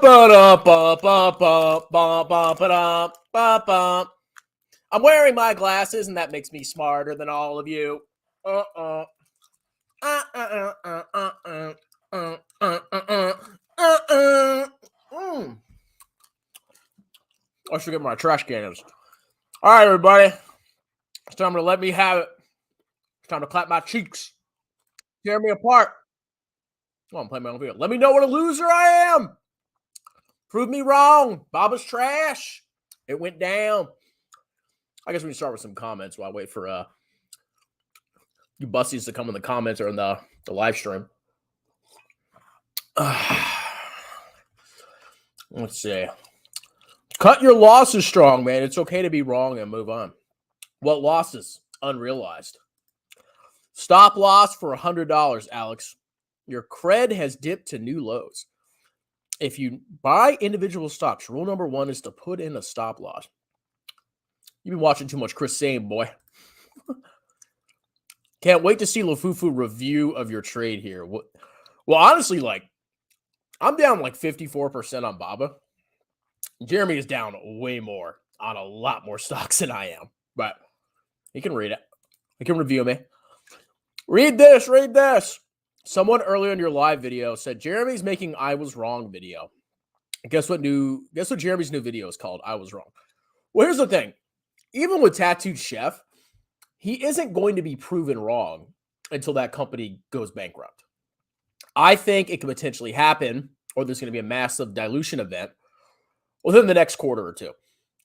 I'm wearing my glasses, and that makes me smarter than all of you. I should get my trash cans. All right, everybody. It's time to let me have it. It's time to clap my cheeks. Tear me apart. Oh, I'm playing my own video. Let me know what a loser I am. Prove me wrong. Baba's trash. It went down. I guess we can start with some comments while I wait for you bussies to come in the comments or in the live stream. Let's see. Cut your losses strong, man. It's okay to be wrong and move on. What losses? Unrealized. Stop loss for $100, Alex. Your cred has dipped to new lows. If you buy individual stocks, rule number one is to put in a stop loss. You've been watching too much Chris Sane, boy. Can't wait to see Lafufu review of your trade here. Well, honestly, I'm down 54% on Baba. Jeremy is down way more on a lot more stocks than I am. But he can read it. He can review me. Read this. Read this. Someone earlier in your live video said Jeremy's making I was wrong video. Guess what Jeremy's new video is called? I was wrong. Well, here's the thing. Even with Tattooed Chef, he isn't going to be proven wrong until that company goes bankrupt. I think it could potentially happen, or there's going to be a massive dilution event within the next quarter or two.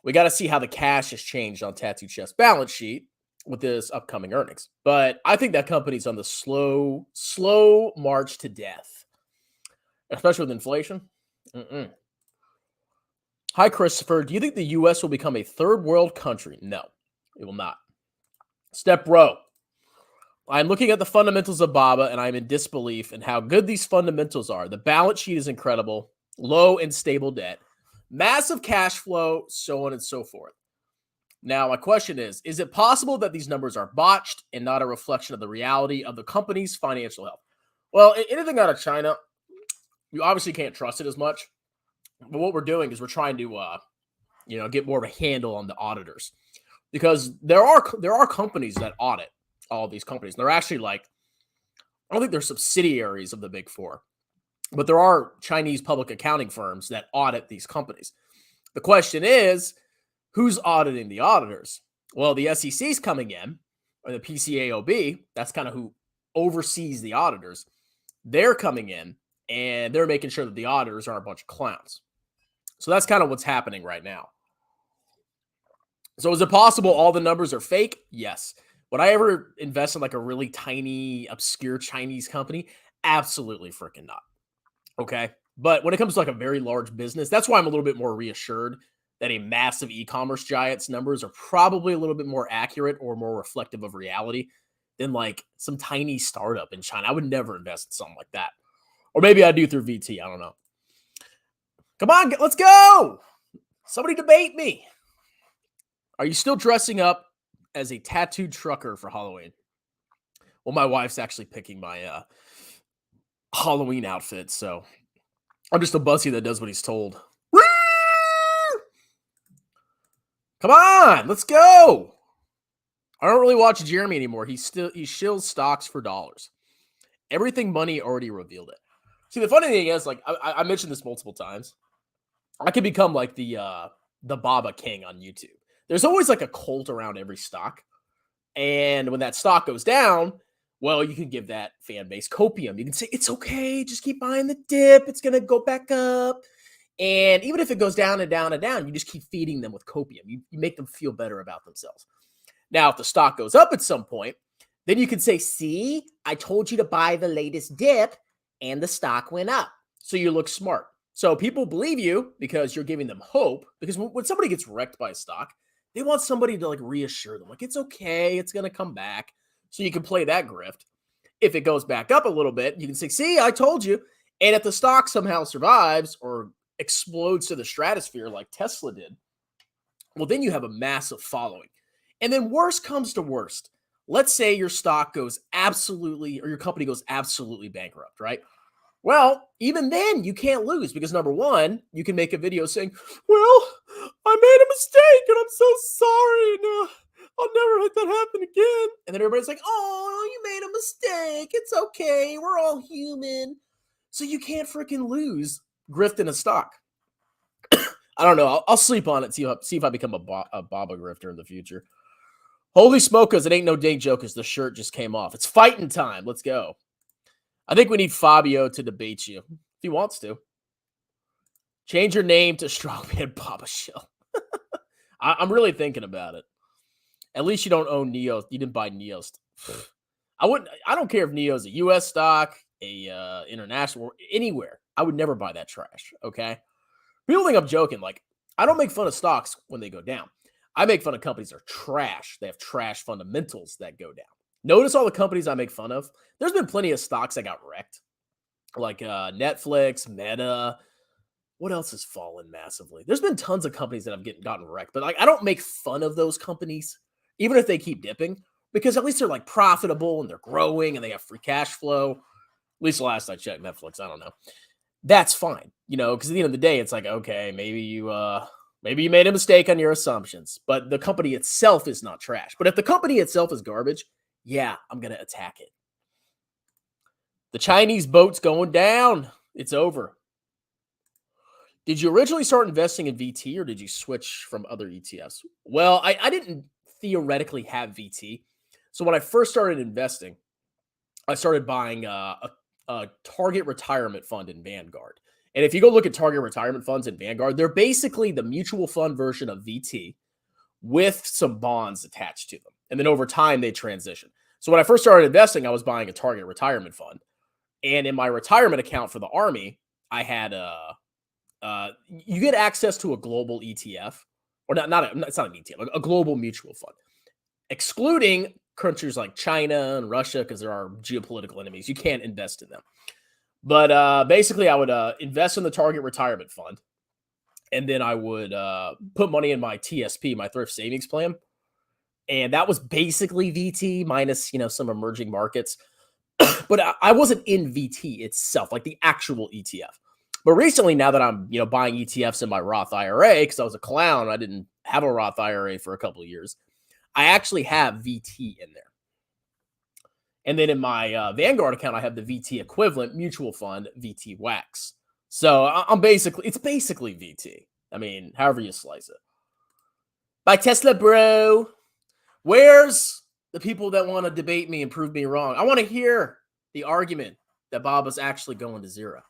We got to see how the cash has changed on Tattooed Chef's balance sheet with this upcoming earnings. But I think that company's on the slow march to death, especially with inflation. Hi, Christopher. Do you think the U.S. will become a third world country? No, it will not. Step Bro. I'm looking at the fundamentals of Baba, and I'm in disbelief in how good these fundamentals are. The balance sheet is incredible, low and stable debt, massive cash flow, so on and so forth. Now, my question is it possible that these numbers are botched and not a reflection of the reality of the company's financial health? Well, anything out of China, you obviously can't trust it as much. But what we're doing is we're trying to, get more of a handle on the auditors, because there are companies that audit all these companies. They're actually I don't think they're subsidiaries of the Big Four, but there are Chinese public accounting firms that audit these companies. The question is, who's auditing the auditors? Well, the SEC's coming in, or the PCAOB, that's kind of who oversees the auditors. They're coming in, and they're making sure that the auditors aren't a bunch of clowns. So that's kind of what's happening right now. So is it possible all the numbers are fake? Yes. Would I ever invest in a really tiny, obscure Chinese company? Absolutely freaking not. Okay. But when it comes to a very large business, that's why I'm a little bit more reassured that a massive e-commerce giant's numbers are probably a little bit more accurate or more reflective of reality than some tiny startup in China. I would never invest in something like that. Or maybe I do through VT. I don't know. Come on, let's go. Somebody debate me. Are you still dressing up as a tattooed trucker for Halloween? Well, my wife's actually picking my Halloween outfit, so I'm just a bussie that does what he's told. Woo! Come on, let's go. I don't really watch Jeremy anymore. He shills stocks for dollars. Everything money already revealed it. See, the funny thing is, I mentioned this multiple times. I could become the Baba King on YouTube. There's always a cult around every stock. And when that stock goes down, well, you can give that fan base copium. You can say, it's okay, just keep buying the dip. It's going to go back up. And even if it goes down and down and down, you just keep feeding them with copium. You make them feel better about themselves. Now, if the stock goes up at some point, then you can say, see, I told you to buy the latest dip and the stock went up. So you look smart. So people believe you because you're giving them hope. Because when somebody gets wrecked by a stock, they want somebody to reassure them. It's okay. It's going to come back. So you can play that grift. If it goes back up a little bit, you can say, see, I told you. And if the stock somehow survives or explodes to the stratosphere like Tesla did, well, then you have a massive following. And then worst comes to worst. Let's say your stock goes absolutely, or your company goes absolutely bankrupt, right? Well, even then, you can't lose because number one, you can make a video saying, well, I made a mistake and I'm so sorry. And, I'll never let that happen again. And then everybody's like, oh, you made a mistake. It's okay. We're all human. So you can't freaking lose grifting a stock. I don't know. I'll sleep on it, see if I become a Baba grifter in the future. Holy smokers, it ain't no dang jokers. The shirt just came off. It's fighting time. Let's go. I think we need Fabio to debate you if he wants to. Change your name to Strongman Baba Shell. I'm really thinking about it. At least you don't own Neo. You didn't buy Neo. I don't care if Neo's a U.S. stock, a international, anywhere. I would never buy that trash. Okay. People think I'm joking. Like, I don't make fun of stocks when they go down. I make fun of companies that are trash. They have trash fundamentals that go down. Notice all the companies I make fun of. There's been plenty of stocks that got wrecked, like Netflix, Meta. What else has fallen massively? There's been tons of companies that have gotten wrecked, but like I don't make fun of those companies, even if they keep dipping, because at least they're like profitable and they're growing and they have free cash flow. At least the last I checked, Netflix. I don't know. That's fine, because at the end of the day, it's like, okay, maybe you made a mistake on your assumptions, but the company itself is not trash. But if the company itself is garbage, yeah, I'm going to attack it. The Chinese boat's going down. It's over. Did you originally start investing in VT or did you switch from other ETFs? Well, I didn't theoretically have VT. So when I first started investing, I started buying a target retirement fund in Vanguard. And if you go look at target retirement funds in Vanguard, they're basically the mutual fund version of VT with some bonds attached to them. And then over time, they transition. So when I first started investing, I was buying a target retirement fund. And in my retirement account for the Army, I had you get access to a global ETF, or it's not an ETF, a global mutual fund, excluding countries like China and Russia because there are geopolitical enemies. You can't invest in them. But basically, I would invest in the target retirement fund, and then I would put money in my TSP, my thrift savings plan. And that was basically VT minus, some emerging markets. But I wasn't in VT itself, like the actual ETF. But recently, now that I'm, buying ETFs in my Roth IRA, because I was a clown, I didn't have a Roth IRA for a couple of years, I actually have VT in there. And then in my Vanguard account, I have the VT equivalent mutual fund, VT Wax. So it's basically VT. I mean, however you slice it. Buy Tesla, bro. Where's the people that want to debate me and prove me wrong? I want to hear the argument that Baba's actually going to zero.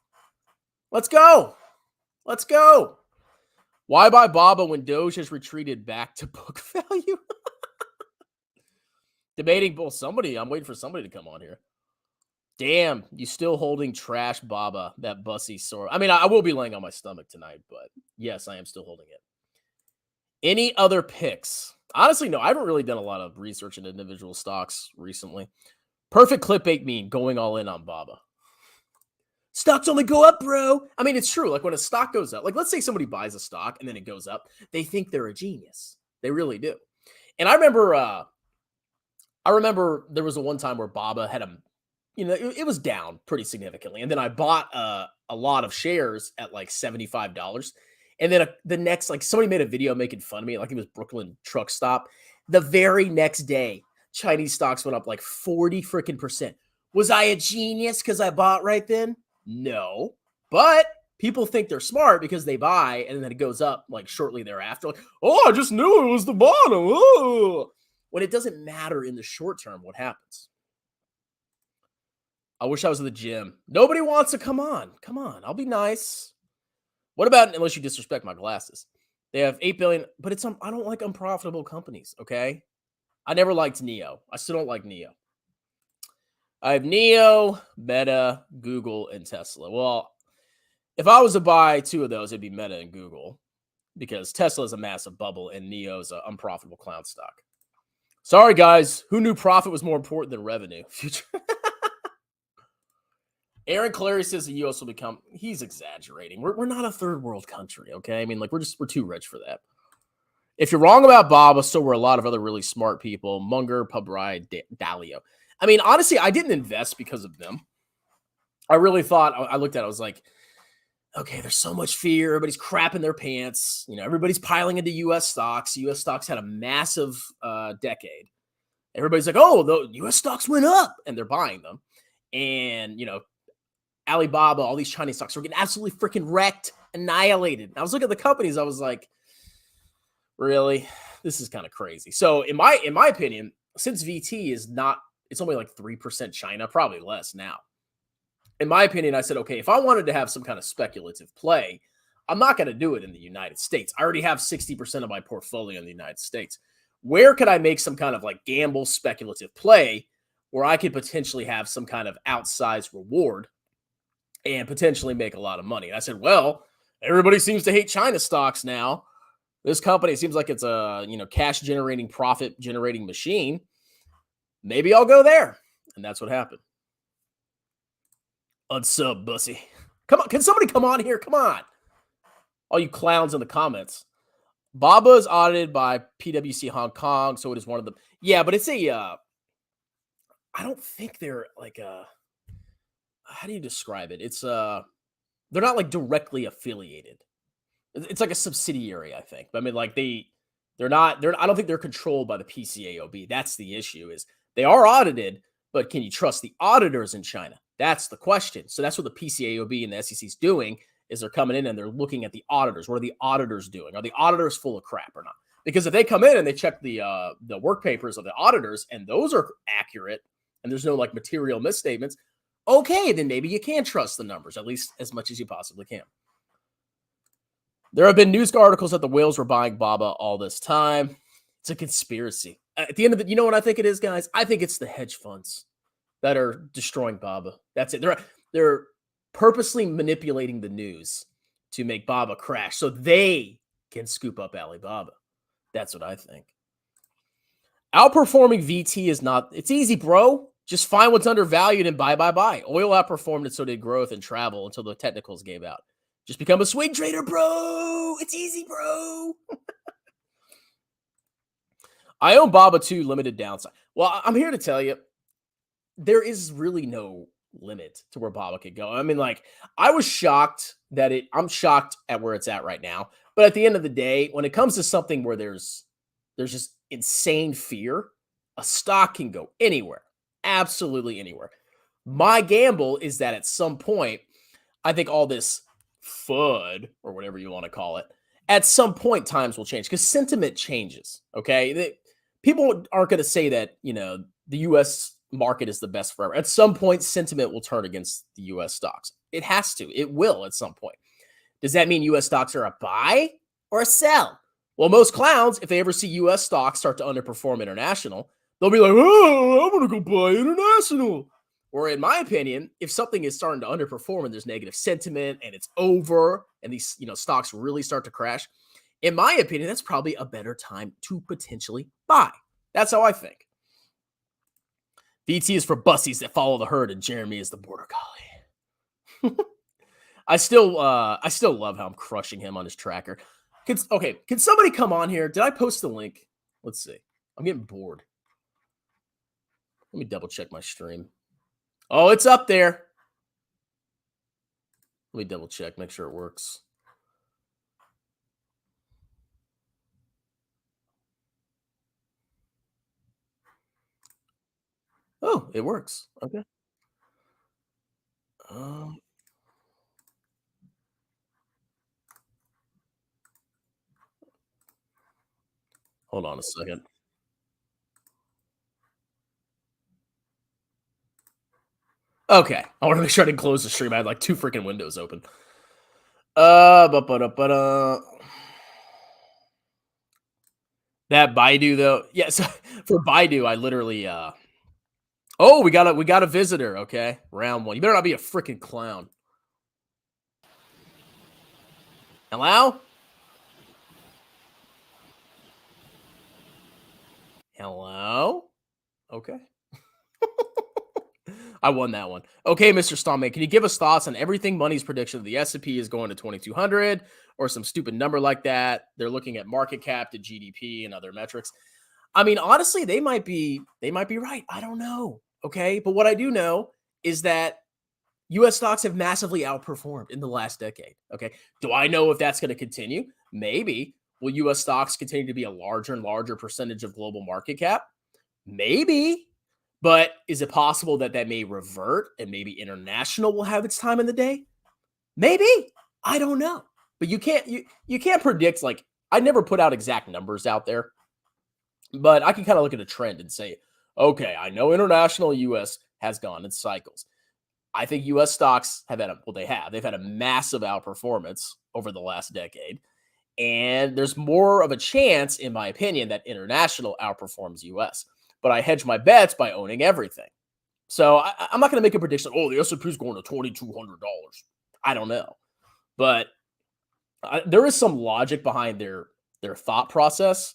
Let's go. Let's go. Why buy Baba when Doge has retreated back to book value? Debating both somebody. I'm waiting for somebody to come on here. Damn, you still holding trash Baba, that bussy sore. I mean, I will be laying on my stomach tonight, but yes, I am still holding it. Any other picks? Honestly, no, I haven't really done a lot of research into individual stocks recently. Perfect clickbait meme, going all in on Baba. Stocks only go up, bro. I mean, it's true. Like when a stock goes up, like let's say somebody buys a stock and then it goes up, they think they're a genius. They really do. And I remember there was a one time where Baba had it was down pretty significantly. And then I bought a lot of shares at like $75. And then the next, like somebody made a video making fun of me, like it was Brooklyn Truck Stop. The very next day, Chinese stocks went up like 40 freaking %. Was I a genius because I bought right then? No. But people think they're smart because they buy and then it goes up like shortly thereafter. Like, oh, I just knew it was the bottom. Oh. When it doesn't matter in the short term what happens. I wish I was at the gym. Nobody wants to come on. Come on. I'll be nice. What about, unless you disrespect my glasses? They have 8 billion, but I don't like unprofitable companies, okay? I never liked Neo. I still don't like Neo. I have Neo, Meta, Google, and Tesla. Well, if I was to buy two of those, it'd be Meta and Google because Tesla is a massive bubble and Neo is an unprofitable clown stock. Sorry, guys. Who knew profit was more important than revenue? Future. Aaron Clary says the U.S. will become. He's exaggerating. We're not a third world country, okay? I mean, like we're too rich for that. If you're wrong about Baba, so were a lot of other really smart people. Munger, Pubri, Dalio. I mean, honestly, I didn't invest because of them. I really thought I looked at it, I was like, okay, there's so much fear. Everybody's crapping their pants. Everybody's piling into US stocks. US stocks had a massive decade. Everybody's like, oh, the US stocks went up and they're buying them. And, Alibaba, all these Chinese stocks were getting absolutely freaking wrecked, annihilated. And I was looking at the companies. I was like, really? This is kind of crazy. So in my opinion, since VT is not, it's only like 3% China, probably less now. In my opinion, I said, okay, if I wanted to have some kind of speculative play, I'm not going to do it in the United States. I already have 60% of my portfolio in the United States. Where could I make some kind of like gamble speculative play where I could potentially have some kind of outsized reward and potentially make a lot of money? And I said, well, everybody seems to hate China stocks now. This company seems like it's a, cash generating, profit generating machine. Maybe I'll go there. And that's what happened. Unsub, Bussy. Come on. Can somebody come on here? Come on. All you clowns in the comments. Baba is audited by PwC Hong Kong, so it is one of them. Yeah, but it's a, I don't think they're like how do you describe it? It's, they're not like directly affiliated. It's like a subsidiary, I think. But I mean, like they're not, I don't think they're controlled by the PCAOB. That's the issue is they are audited, but can you trust the auditors in China? That's the question. So that's what the PCAOB and the SEC is doing is they're coming in and they're looking at the auditors. What are the auditors doing? Are the auditors full of crap or not? Because if they come in and they check the work papers of the auditors and those are accurate and there's no like material misstatements, okay, then maybe you can trust the numbers, at least as much as you possibly can. There have been news articles that the whales were buying Baba all this time. It's a conspiracy. At the end of it, you know what I think it is, guys? I think it's the hedge funds that are destroying Baba. That's it. They're purposely manipulating the news to make Baba crash so they can scoop up Alibaba. That's what I think. Outperforming VT is not, it's easy, bro. Just find what's undervalued and buy. Oil outperformed and so did growth and travel until the technicals gave out. Just become a swing trader, bro. It's easy, bro. I own Baba too, limited downside. Well, I'm here to tell you, there is really no limit to where Baba could go. I mean, like, I was shocked that I'm shocked at where it's at right now. But at the end of the day, when it comes to something where there's just insane fear, a stock can go anywhere, absolutely anywhere. My gamble is that at some point, I think all this FUD or whatever you want to call it, at some point times will change because sentiment changes. Okay. People aren't going to say that, the U.S. market is the best forever. At some point, sentiment will turn against the U.S. stocks. It has to. It will at some point. Does that mean U.S. stocks are a buy or a sell? Well, most clowns, if they ever see U.S. stocks start to underperform international, they'll be like, oh, I'm going to go buy international. Or in my opinion, if something is starting to underperform and there's negative sentiment and it's over and these, stocks really start to crash, in my opinion, that's probably a better time to potentially buy. That's how I think. VT is for bussies that follow the herd, and Jeremy is the border collie. I still love how I'm crushing him on his tracker. Can somebody come on here? Did I post the link? Let's see. I'm getting bored. Let me double check my stream. Oh, it's up there. Let me double check, make sure it works. Oh, it works. Okay. Hold on a second. Okay. I want to make sure I didn't close the stream. I had like 2 freaking windows open. That Baidu though. Yes, for Baidu, I literally oh, we got a visitor, okay? Round 1. You better not be a freaking clown. Hello? Hello? Okay. I won that one. Okay, Mr. Stoneman, can you give us thoughts on everything Money's prediction of the S&P is going to 2,200 or some stupid number like that? They're looking at market cap to GDP and other metrics. I mean, honestly, they might be right. I don't know. Okay. But what I do know is that U.S. stocks have massively outperformed in the last decade. Okay. Do I know if that's going to continue? Maybe. Will U.S. stocks continue to be a larger and larger percentage of global market cap? Maybe. But is it possible that that may revert and maybe international will have its time in the day? Maybe. I don't know. But you can't predict, like, I never put out exact numbers out there, but I can kind of look at a trend and say, okay, I know international US has gone in cycles. I think US stocks have had they've had a massive outperformance over the last decade. And there's more of a chance, in my opinion, that international outperforms US. But I hedge my bets by owning everything. So I'm not going to make a prediction. Oh, the S&P is going to $2,200. I don't know, but there is some logic behind their thought process.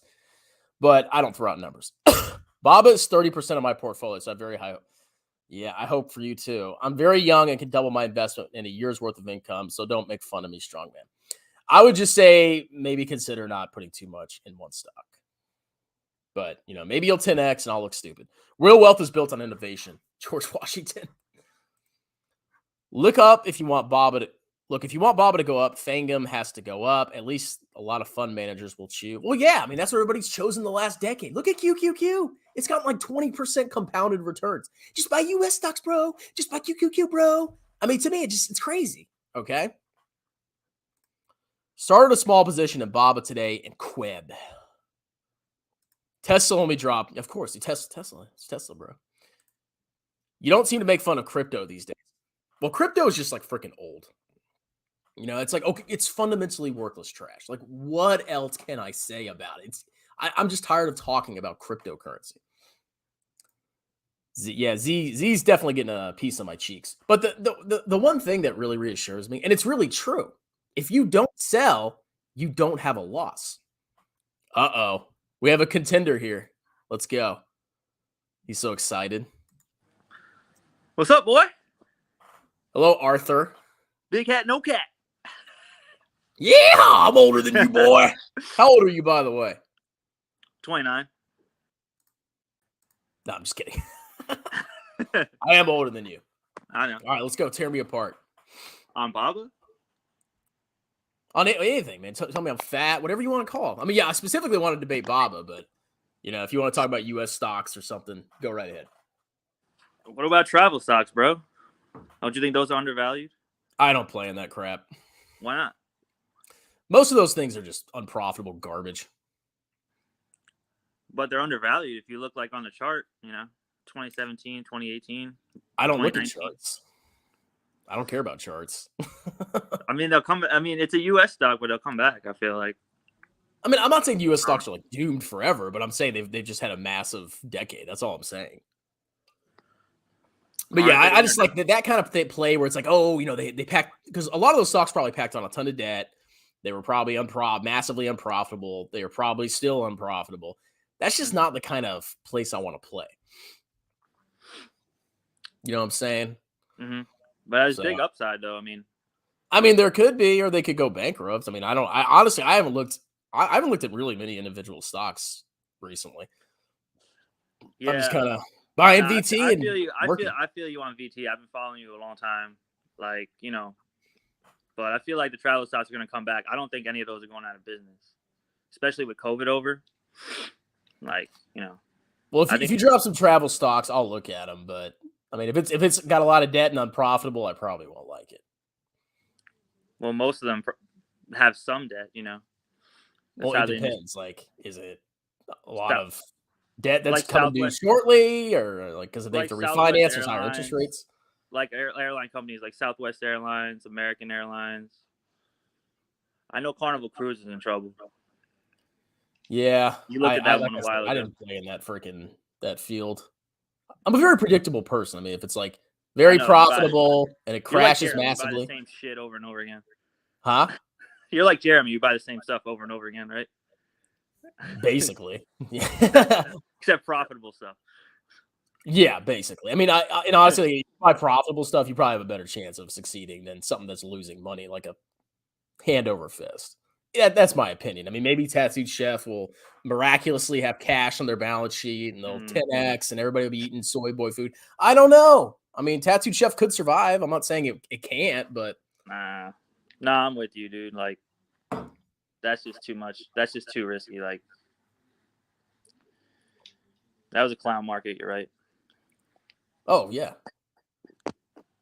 But I don't throw out numbers. BABA is 30% of my portfolio, so I'm very high. Yeah, I hope for you too. I'm very young and can double my investment in a year's worth of income, so don't make fun of me, strongman. I would just say maybe consider not putting too much in one stock. But, maybe you'll 10x and I'll look stupid. Real wealth is built on innovation. George Washington. Look up if you want BABA to go up, Fangum has to go up. At least a lot of fund managers will chew. Well, yeah, I mean, that's what everybody's chosen the last decade. Look at QQQ. It's got like 20% compounded returns. Just buy US stocks, bro. Just buy QQQ, bro. I mean, to me, it's crazy. Okay. Started a small position in BABA today in Queb. Tesla let me drop. Of course, Tesla. It's Tesla, bro. You don't seem to make fun of crypto these days. Well, crypto is just like freaking old. It's like, okay, it's fundamentally worthless trash. Like, what else can I say about it? I'm just tired of talking about cryptocurrency. Z's definitely getting a piece of my cheeks. But the one thing that really reassures me, and it's really true, if you don't sell, you don't have a loss. Uh-oh. We have a contender here. Let's go. He's so excited. What's up, boy? Hello, Arthur. Big hat, no cat. Yeah, I'm older than you, boy. How old are you, by the way? 29. No, I'm just kidding. I am older than you. I know. All right, let's go. Tear me apart. On BABA? On anything, man. Tell me I'm fat, whatever you want to call it. I mean, yeah, I specifically want to debate BABA, but, if you want to talk about U.S. stocks or something, go right ahead. What about travel stocks, bro? Don't you think those are undervalued? I don't play in that crap. Why not? Most of those things are just unprofitable garbage. But they're undervalued. If you look like on the chart, 2017, 2018. I don't look at charts. I don't care about charts. I mean, they'll come. I mean, it's a U.S. stock, but they'll come back, I feel like. I mean, I'm not saying U.S. stocks are like doomed forever, but I'm saying they've just had a massive decade. That's all I'm saying. But yeah, I just like that kind of play where it's like, oh, they packed, because a lot of those stocks probably packed on a ton of debt. They were probably massively unprofitable. They are probably still unprofitable. That's just not the kind of place I want to play. You know what I'm saying? Mm-hmm. But there's big upside, though. I mean, there could be, or they could go bankrupt. I mean, honestly, I haven't looked at really many individual stocks recently. Yeah. I'm just kind of buying VT. I feel you on VT. I've been following you a long time. But I feel like the travel stocks are going to come back. I don't think any of those are going out of business, especially with COVID over. Well, if you drop some travel stocks, I'll look at them. But I mean, if it's got a lot of debt and unprofitable, I probably won't like it. Well, most of them have some debt, Well, it depends. Like, is it a lot of debt that's coming due shortly, or because they have to refinance or higher interest rates? Like airline companies like Southwest Airlines, American Airlines. I know Carnival Cruise is in trouble. Yeah, you looked at that one a while ago. I didn't play in that field. I'm a very predictable person. I mean, if it's like very profitable and it crashes massively, you buy the same shit over and over again. Huh? You're like Jeremy. You buy the same stuff over and over again, right? Basically, except profitable stuff. Yeah, basically. I mean, honestly, if you buy profitable stuff, you probably have a better chance of succeeding than something that's losing money like a hand over fist. Yeah, that's my opinion. I mean, maybe Tattooed Chef will miraculously have cash on their balance sheet and they'll 10x and everybody will be eating soy boy food. I don't know. I mean, Tattooed Chef could survive. I'm not saying it can't, but Nah, I'm with you, dude. Like, that's just too much. That's just too risky. Like, that was a clown market. You're right. oh yeah.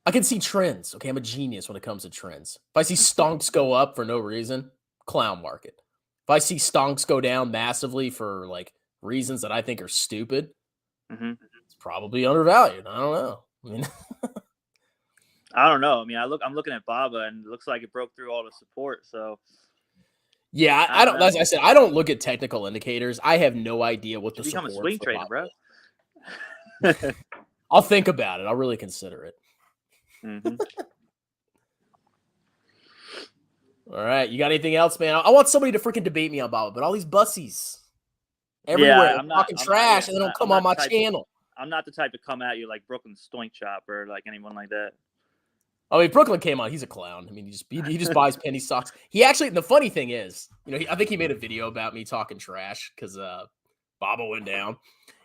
I can see trends. Okay, I'm a genius when it comes to trends. If I see stonks go up for no reason, clown market. If I see stonks go down massively for like reasons that I think are stupid, it's probably undervalued. I don't know. I mean, I don't know. I mean, I'm looking at Baba, and it looks like it broke through all the support. So yeah, I don't. As I said, I don't look at technical indicators. I have no idea what the become a support swing for trader, Baba bro. is. I'll think about it. I'll really consider it. All right, you got anything else, man? I want somebody to freaking debate me on Baba, but all these bussies everywhere talking trash, and they don't come on my channel. I'm not the type to come at you like Brooklyn Stoink Chop or like anyone like that. I mean, Brooklyn came on. He's a clown. I mean, he just buys penny stocks. He actually, the funny thing is, I think he made a video about me talking trash because Baba went down.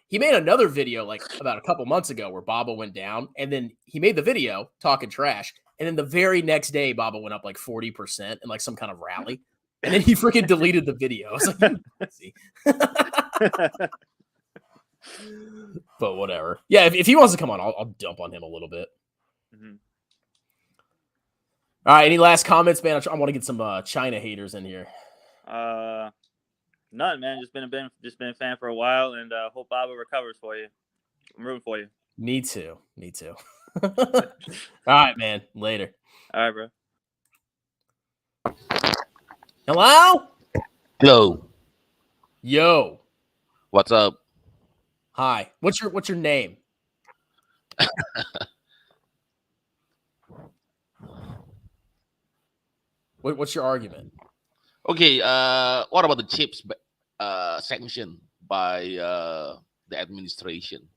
He made another video like about a couple months ago where Baba went down, and then he made the video talking trash. And then the very next day, Baba went up like 40% in like some kind of rally. And then he freaking deleted the video. I was like, see. But whatever. Yeah, if he wants to come on, I'll dump on him a little bit. All right, any last comments, man? I want to get some China haters in here. None, man. Just been a fan for a while, and hope Baba recovers for you. I'm rooting for you. Me too. All right, man. Later. All right, bro. Hello? Hello. Yo. What's up? Hi. What's your name? What's your argument? Okay, what about the chips sanction by the administration?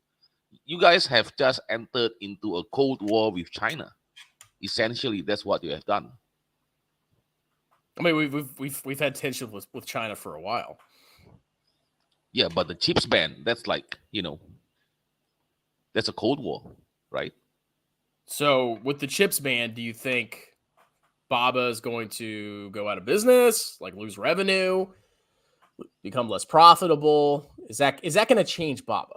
You guys have just entered into a cold war with China. Essentially, that's what you have done. I mean, we've had tension with China for a while. Yeah, but the chips ban, that's like, that's a cold war, right? So with the chips ban, do you think Baba is going to go out of business, like lose revenue, become less profitable? Is that going to change Baba?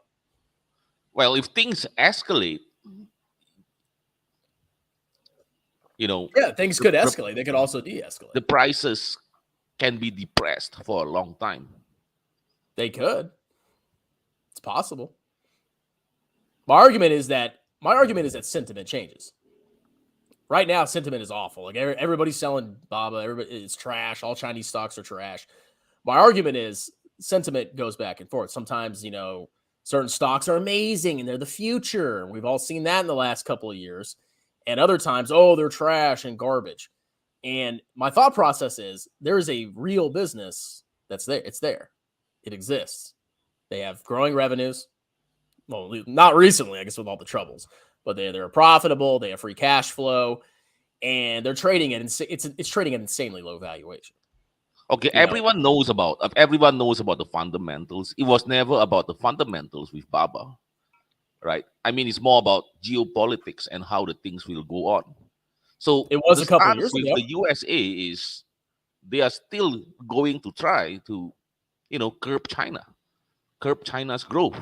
Well, if things escalate, yeah, things could escalate. They could also de-escalate. The prices can be depressed for a long time. They could. It's possible. My argument is that sentiment changes. Right now, sentiment is awful. Like everybody's selling Baba. It's trash. All Chinese stocks are trash. My argument is sentiment goes back and forth. Sometimes, certain stocks are amazing and they're the future. We've all seen that in the last couple of years. And other times, they're trash and garbage. And my thought process is there is a real business that's there. It's there. It exists. They have growing revenues. Well, not recently, I guess, with all the troubles. But they're profitable. They have free cash flow. And they're trading at it's trading at insanely low valuation. Okay, everyone knows about the fundamentals. It was never about the fundamentals with Baba, right? I mean, it's more about geopolitics and how the things will go on. So it was a couple of years ago. The USA is they are still going to try to, curb China's growth.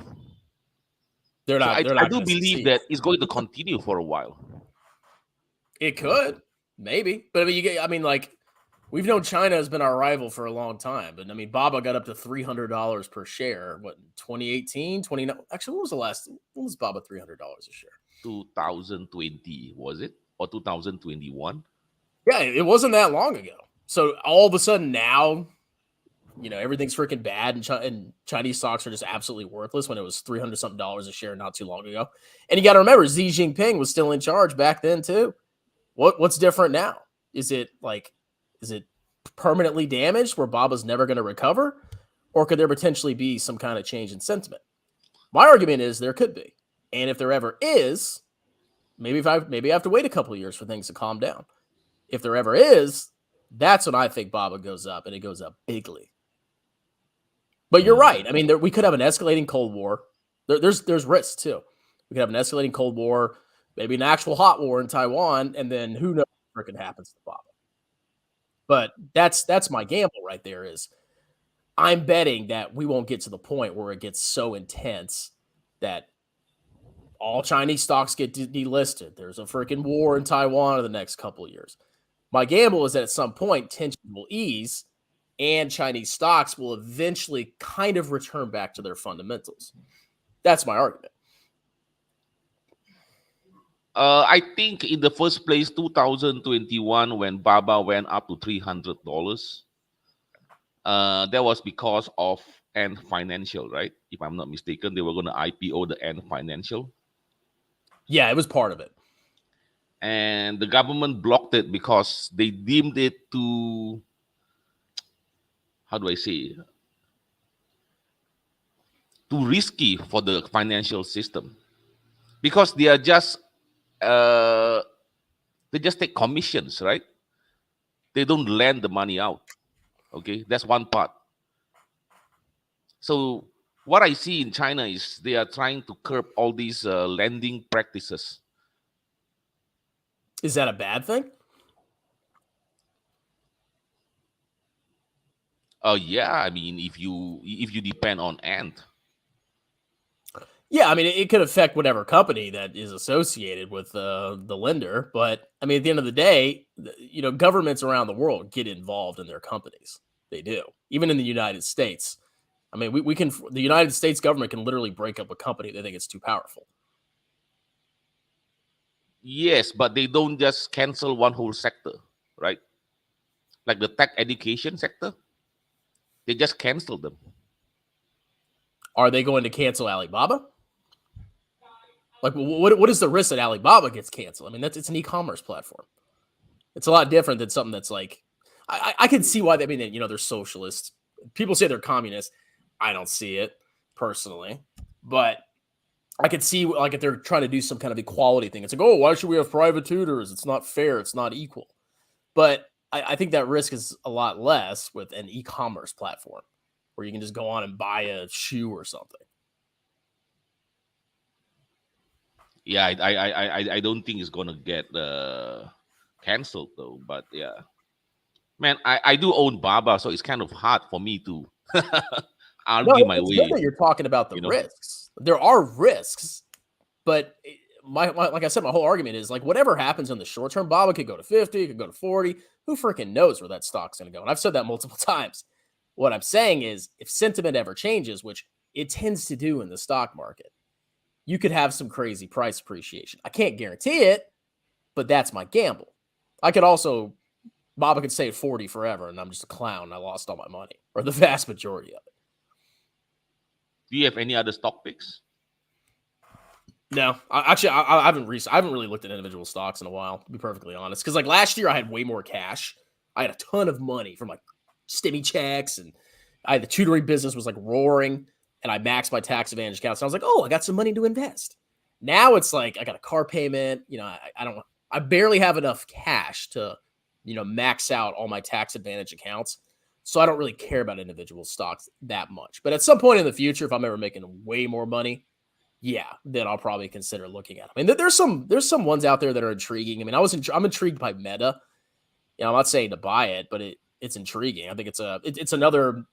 I do believe that it's going to continue for a while. It could, maybe, but I mean, we've known China has been our rival for a long time, but I mean, Baba got up to $300 per share. What, 2018, 29? Actually, when was Baba $300 a share? 2020, was it? Or 2021? Yeah, it wasn't that long ago. So all of a sudden now, everything's freaking bad, and Chinese stocks are just absolutely worthless when it was $300 something a share not too long ago. And you got to remember, Xi Jinping was still in charge back then too. What's different now? Is it permanently damaged where Baba's never going to recover? Or could there potentially be some kind of change in sentiment? My argument is there could be. And if there ever is, maybe I have to wait a couple of years for things to calm down. If there ever is, that's when I think Baba goes up, and it goes up bigly. But you're right. I mean, we could have an escalating Cold War. There's risks too. We could have an escalating Cold War. maybe an actual hot war in Taiwan, and then who knows what freaking happens to Baba. But that's my gamble right there. Is I'm betting that we won't get to the point where it gets so intense that all Chinese stocks get delisted. There's a freaking war in Taiwan in the next couple of years. My gamble is that at some point tension will ease and Chinese stocks will eventually kind of return back to their fundamentals. That's my argument. I think in the first place, 2021, when Baba went up to $300, that was because of Ant Financial, right? If I'm not mistaken, they were going to IPO the Ant Financial. Yeah, it was part of it. And the government blocked it because they deemed it too, how do I say, too risky for the financial system. Because they are just, they just take commissions, right? They don't lend the money out. Okay, that's one part. So what I see in China is they are trying to curb all these lending practices. Is that a bad thing? Yeah, I mean, if you depend on Ant. Yeah, I mean, it could affect whatever company that is associated with the lender. But I mean, at the end of the day, governments around the world get involved in their companies. They do, even in the United States. I mean, we can. The United States government can literally break up a company if they think it's too powerful. Yes, but they don't just cancel one whole sector, right? Like the tech education sector, they just cancel them. Are they going to cancel Alibaba? Like, what is the risk that Alibaba gets canceled? I mean, it's an e-commerce platform. It's a lot different than something that's like, I can see why. I mean, they're socialists. People say they're communists. I don't see it personally, but I could see like if they're trying to do some kind of equality thing. It's like, oh, why should we have private tutors? It's not fair. It's not equal. But I think that risk is a lot less with an e-commerce platform where you can just go on and buy a shoe or something. Yeah, I don't think it's gonna get canceled though. But yeah, man, I do own Baba, so it's kind of hard for me to argue my It's way. good that you're talking about the risks. There are risks, but my like I said, my whole argument is like whatever happens in the short term, Baba could go to 50, could go to 40. Who freaking knows where that stock's going to go? And I've said that multiple times. What I'm saying is, if sentiment ever changes, which it tends to do in the stock market, you could have some crazy price appreciation. I can't guarantee it, but that's my gamble. I could also, Baba could stay at 40 forever, and I'm just a clown. And I lost all my money, or the vast majority of it. Do you have any other stock picks? No, I haven't really looked at individual stocks in a while, to be perfectly honest. Because like last year, I had way more cash. I had a ton of money from like stimmy checks, and the tutoring business was like roaring, and I maxed my tax advantage accounts. And I was like, oh, I got some money to invest. Now it's like I got a car payment. I barely have enough cash to, max out all my tax advantage accounts. So I don't really care about individual stocks that much. But at some point in the future, if I'm ever making way more money, yeah, then I'll probably consider looking at them. I mean, there's some ones out there that are intriguing. I mean, I'm intrigued by Meta. I'm not saying to buy it, but it's intriguing. I think it's another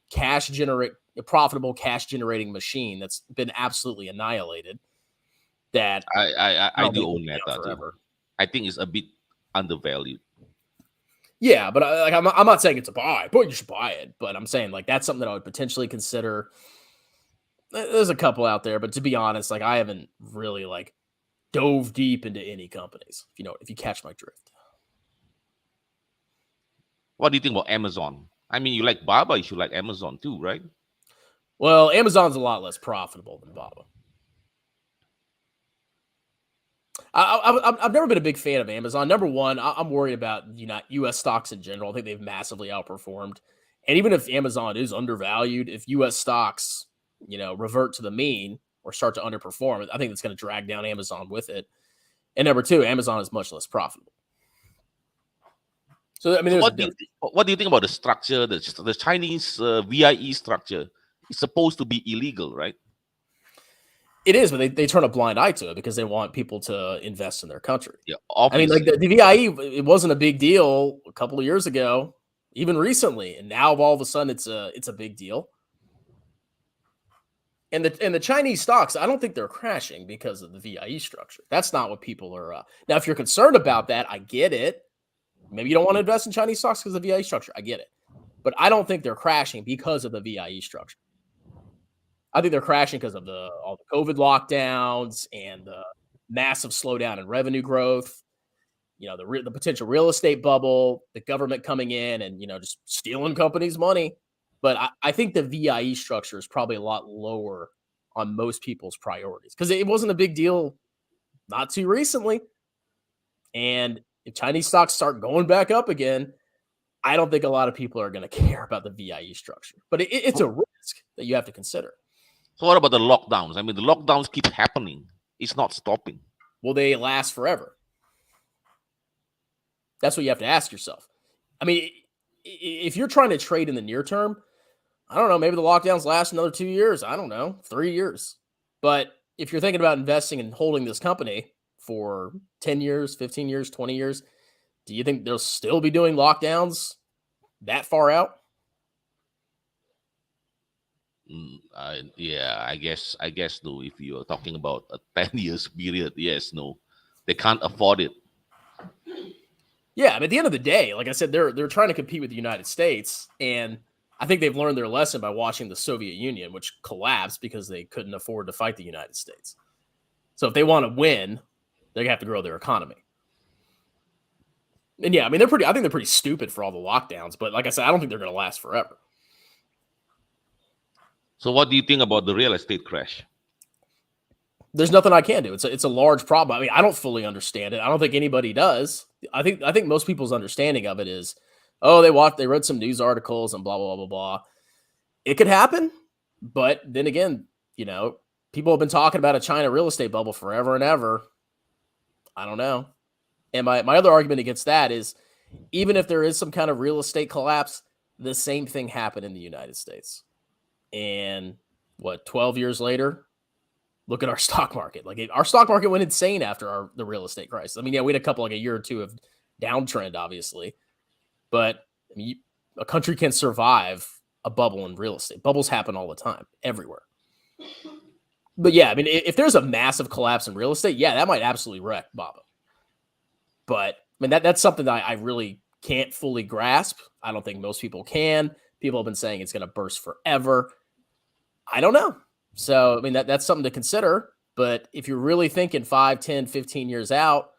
profitable cash generating machine that's been absolutely annihilated. That I do own Meta too. I think it's a bit undervalued. Yeah, but I'm not saying it's a buy, but you should buy it. But I'm saying like that's something that I would potentially consider. There's a couple out there, but to be honest, like I haven't really like dove deep into any companies. If you catch my drift. What do you think about Amazon? I mean, you like Baba, you should like Amazon too, right? Well, Amazon's a lot less profitable than Baba. I've never been a big fan of Amazon. Number one, I'm worried about U.S. stocks in general. I think they've massively outperformed. And even if Amazon is undervalued, if U.S. stocks revert to the mean or start to underperform, I think it's going to drag down Amazon with it. And number two, Amazon is much less profitable. So I mean, what do you think about the structure? The Chinese VIE structure is supposed to be illegal, right? It is, but they turn a blind eye to it because they want people to invest in their country. Yeah, I mean, like obviously. the VIE, it wasn't a big deal a couple of years ago, even recently, and now all of a sudden it's a big deal. And the Chinese stocks, I don't think they're crashing because of the VIE structure. That's not what people are. Now, if you're concerned about that, I get it. Maybe you don't want to invest in Chinese stocks because of the VIE structure. I get it, but I don't think they're crashing because of the VIE structure. I think they're crashing because of all the COVID lockdowns and the massive slowdown in revenue growth. You know, the potential real estate bubble, the government coming in and just stealing companies' money. But I think the VIE structure is probably a lot lower on most people's priorities because it wasn't a big deal not too recently. And if Chinese stocks start going back up again, I don't think a lot of people are going to care about the VIE structure. But it's a risk that you have to consider. So what about the lockdowns? I mean, the lockdowns keep happening. It's not stopping. Will they last forever? That's what you have to ask yourself. I mean, if you're trying to trade in the near term, I don't know, maybe the lockdowns last another 2 years. I don't know, 3 years. But if you're thinking about investing and holding this company for 10 years, 15 years, 20 years, do you think they'll still be doing lockdowns that far out? Yeah, I guess no. If you're talking about a 10 years period, yes, no, they can't afford it. Yeah, but at the end of the day, like I said, they're trying to compete with the United States, and I think they've learned their lesson by watching the Soviet Union, which collapsed because they couldn't afford to fight the United States. So if they want to win, they're gonna have to grow their economy. And yeah, I mean I think they're pretty stupid for all the lockdowns, but like I said, I don't think they're gonna last forever. So what do you think about the real estate crash? There's nothing I can do. It's a large problem. I mean, I don't fully understand it. I don't think anybody does. I think most people's understanding of it is, oh, they read some news articles and blah blah blah blah blah. It could happen, but then again, people have been talking about a China real estate bubble forever and ever. I don't know. And my other argument against that is, even if there is some kind of real estate collapse, the same thing happened in the United States. And 12 years later, look at our stock market. Like our stock market went insane after the real estate crisis. I mean, yeah, we had a year or two of downtrend, obviously, but I mean, a country can survive a bubble in real estate. Bubbles happen all the time, everywhere. But yeah, I mean, if there's a massive collapse in real estate, yeah, that might absolutely wreck Baba. But I mean, that's something that I really can't fully grasp. I don't think most people can. People have been saying it's going to burst forever. I don't know. So, I mean, that's something to consider. But if you're really thinking 5, 10, 15 years out,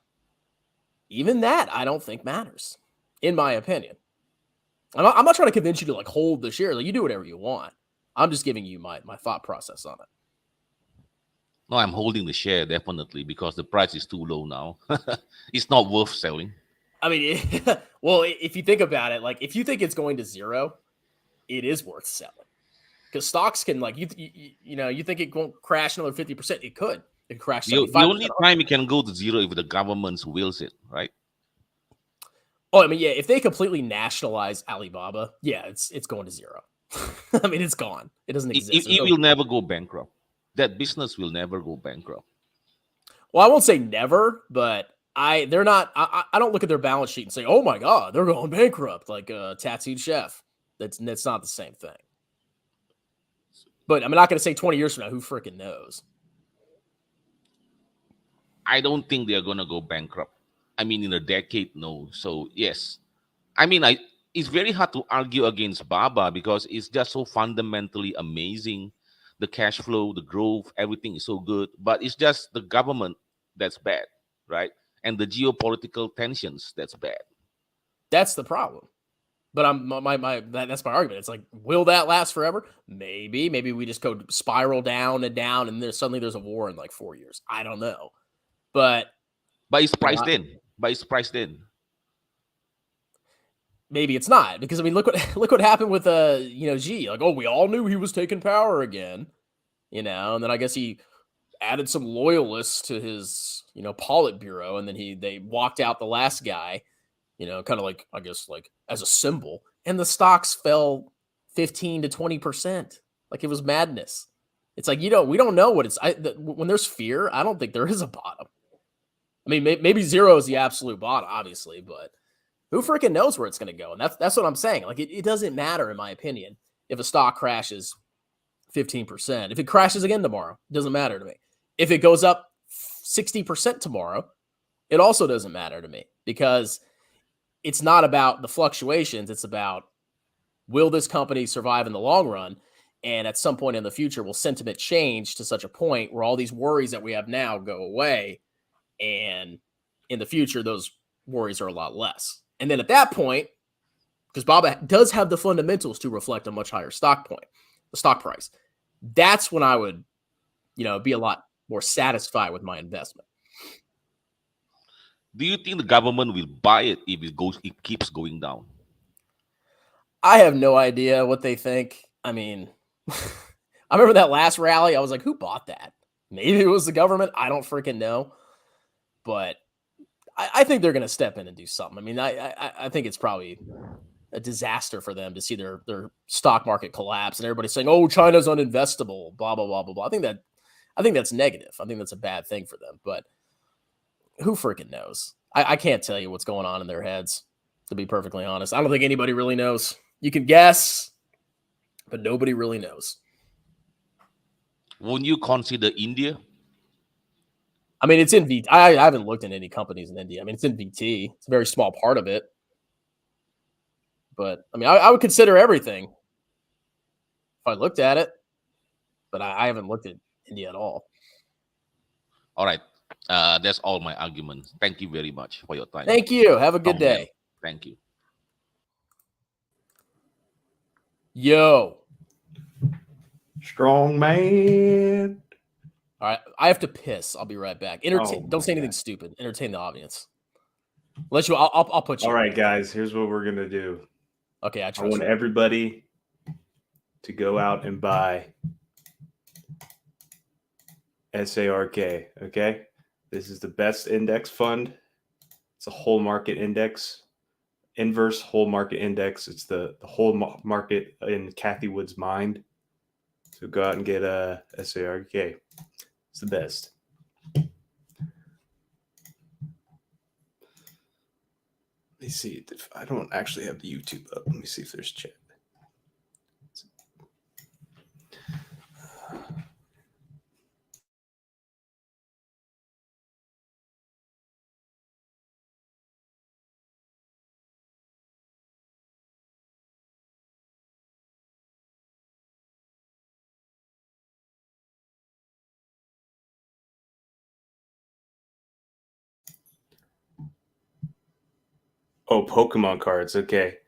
even that I don't think matters, in my opinion. I'm not trying to convince you to hold the shares. You do whatever you want. I'm just giving you my thought process on it. No, I'm holding the share definitely because the price is too low now. It's not worth selling. I mean, well, if you think about it, if you think it's going to zero, it is worth selling. Because stocks can, you think it won't crash another 50%. It could. It could crash 75%. The only time it can go to zero if the government wills it, right? Oh, I mean, yeah, if they completely nationalize Alibaba, yeah, it's going to zero. I mean, it's gone. It doesn't exist. It will never go bankrupt. That business will never go bankrupt. Well, I won't say never, but I don't look at their balance sheet and say, oh my God, they're going bankrupt like a tattooed chef. That's not the same thing. But I'm not going to say 20 years from now, who freaking knows? I don't think they're going to go bankrupt. I mean, in a decade, no. So, yes. I mean, it's very hard to argue against Baba because it's just so fundamentally amazing. The cash flow, the growth, everything is so good. But it's just the government that's bad, right? And the geopolitical tensions, that's bad. That's the problem. But that's my argument. It's will that last forever? Maybe we just go spiral down and down, and suddenly there's a war in 4 years. I don't know, but it's priced in. But it's priced in. Maybe it's not, because I mean, look what happened with Xi. We all knew he was taking power again, and then I guess he added some loyalists to his Politburo, and then they walked out the last guy. Kind of I guess as a symbol, and the stocks fell 15 to 20%. It was madness. It's like, we don't know what it's. When there's fear, I don't think there is a bottom. I mean, maybe 0 is the absolute bottom, obviously, but who freaking knows where it's going to go? And that's what I'm saying. Like, it doesn't matter, in my opinion, if a stock crashes 15%. If it crashes again tomorrow, it doesn't matter to me. If it goes up 60% tomorrow, it also doesn't matter to me, because it's not about the fluctuations. It's about, will this company survive in the long run? And at some point in the future, will sentiment change to such a point where all these worries that we have now go away? And in the future, those worries are a lot less. And then at that point, because Baba does have the fundamentals to reflect a much higher stock price, that's when I would, be a lot more satisfied with my investment. Do you think the government will buy it if it keeps going down? I have no idea what they think. I mean, I remember that last rally. I was like, who bought that? Maybe it was the government. I don't freaking know. But I think they're going to step in and do something. I mean, I think it's probably a disaster for them to see their stock market collapse and everybody's saying, "Oh, China's uninvestable," blah blah blah blah blah. I think that's negative. I think that's a bad thing for them. But who freaking knows? I can't tell you what's going on in their heads, to be perfectly honest. I don't think anybody really knows. You can guess, but nobody really knows. Won't you consider India? I mean, it's in VT. I haven't looked at any companies in India. I mean, it's in VT. It's a very small part of it. But, I mean, I would consider everything if I looked at it. But I haven't looked at India at all. All right. That's all my arguments. Thank you very much for your time. Thank you. Have a good day. Thank you. Yo. Strong man. All right. I have to piss. I'll be right back. Don't say anything stupid. Entertain the audience. I'll put you. All right, guys. Here's what we're gonna do. Okay, I want everybody to go out and buy SARK. Okay, this is the best index fund. It's a whole market index, inverse whole market index. It's the whole market in Kathy Wood's mind. So go out and get a SARK. It's the best. Let me see if I don't actually have the YouTube up. Let me see if there's chat. Oh, Pokemon cards. Okay.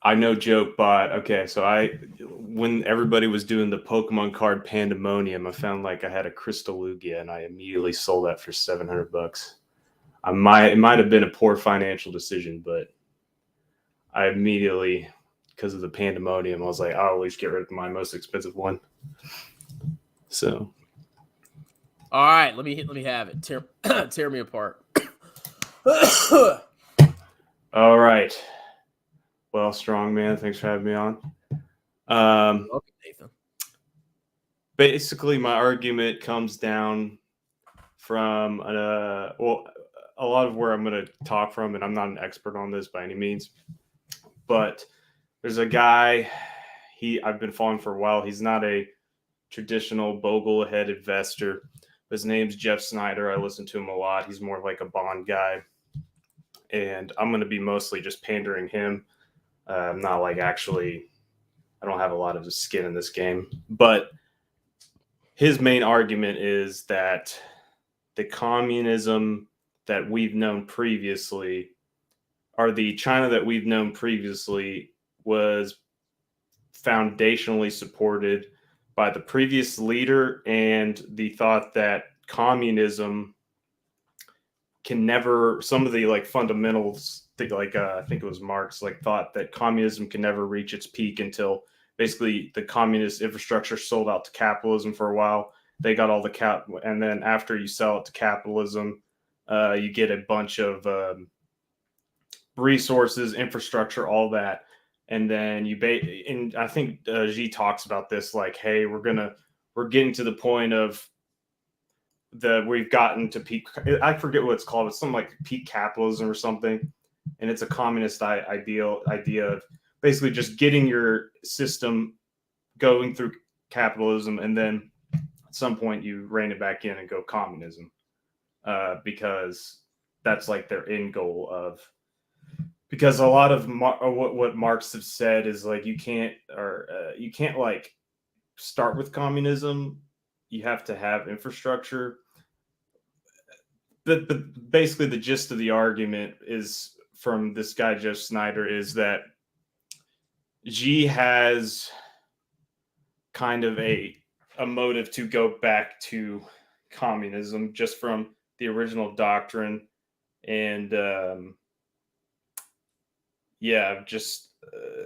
I know joke bot. Okay, so when everybody was doing the Pokemon card pandemonium, I found like I had a Crystal Lugia and I immediately sold that for $700. It might have been a poor financial decision, but I immediately, because of the pandemonium, I was like, I'll always get rid of my most expensive one. So, all right, let me have it. Tear me apart. All right. Well, strong man, thanks for having me on. Okay, Nathan. Basically, my argument comes down from a lot of where I'm going to talk from, and I'm not an expert on this by any means, but there's a guy I've been following for a while. He's not a traditional Bogle-head investor. His name's Jeff Snyder. I listen to him a lot. He's more like a bond guy, and I'm going to be mostly just pandering him. I'm not like I don't have a lot of skin in this game, but his main argument is that the communism that we've known previously, or the China that we've known previously, was foundationally supported by the previous leader, and the thought that communism can never, some of the like fundamentals, I think it was Marx, thought that communism can never reach its peak until basically the communist infrastructure sold out to capitalism for a while. They got all the and then after you sell it to capitalism, you get a bunch of resources, infrastructure, all that. And then and I think Xi talks about this, like, hey, we're we're getting to the point of we've gotten to peak. I forget what it's called. It's something like peak capitalism or something, and it's a communist idea of basically just getting your system going through capitalism, and then at some point you rein it back in and go communism, because that's like their end goal of. Because a lot of what Marx have said is like you can't like start with communism. You have to have infrastructure. But basically the gist of the argument is from this guy Joe Snyder is that Xi has kind of a motive to go back to communism just from the original doctrine, and yeah, just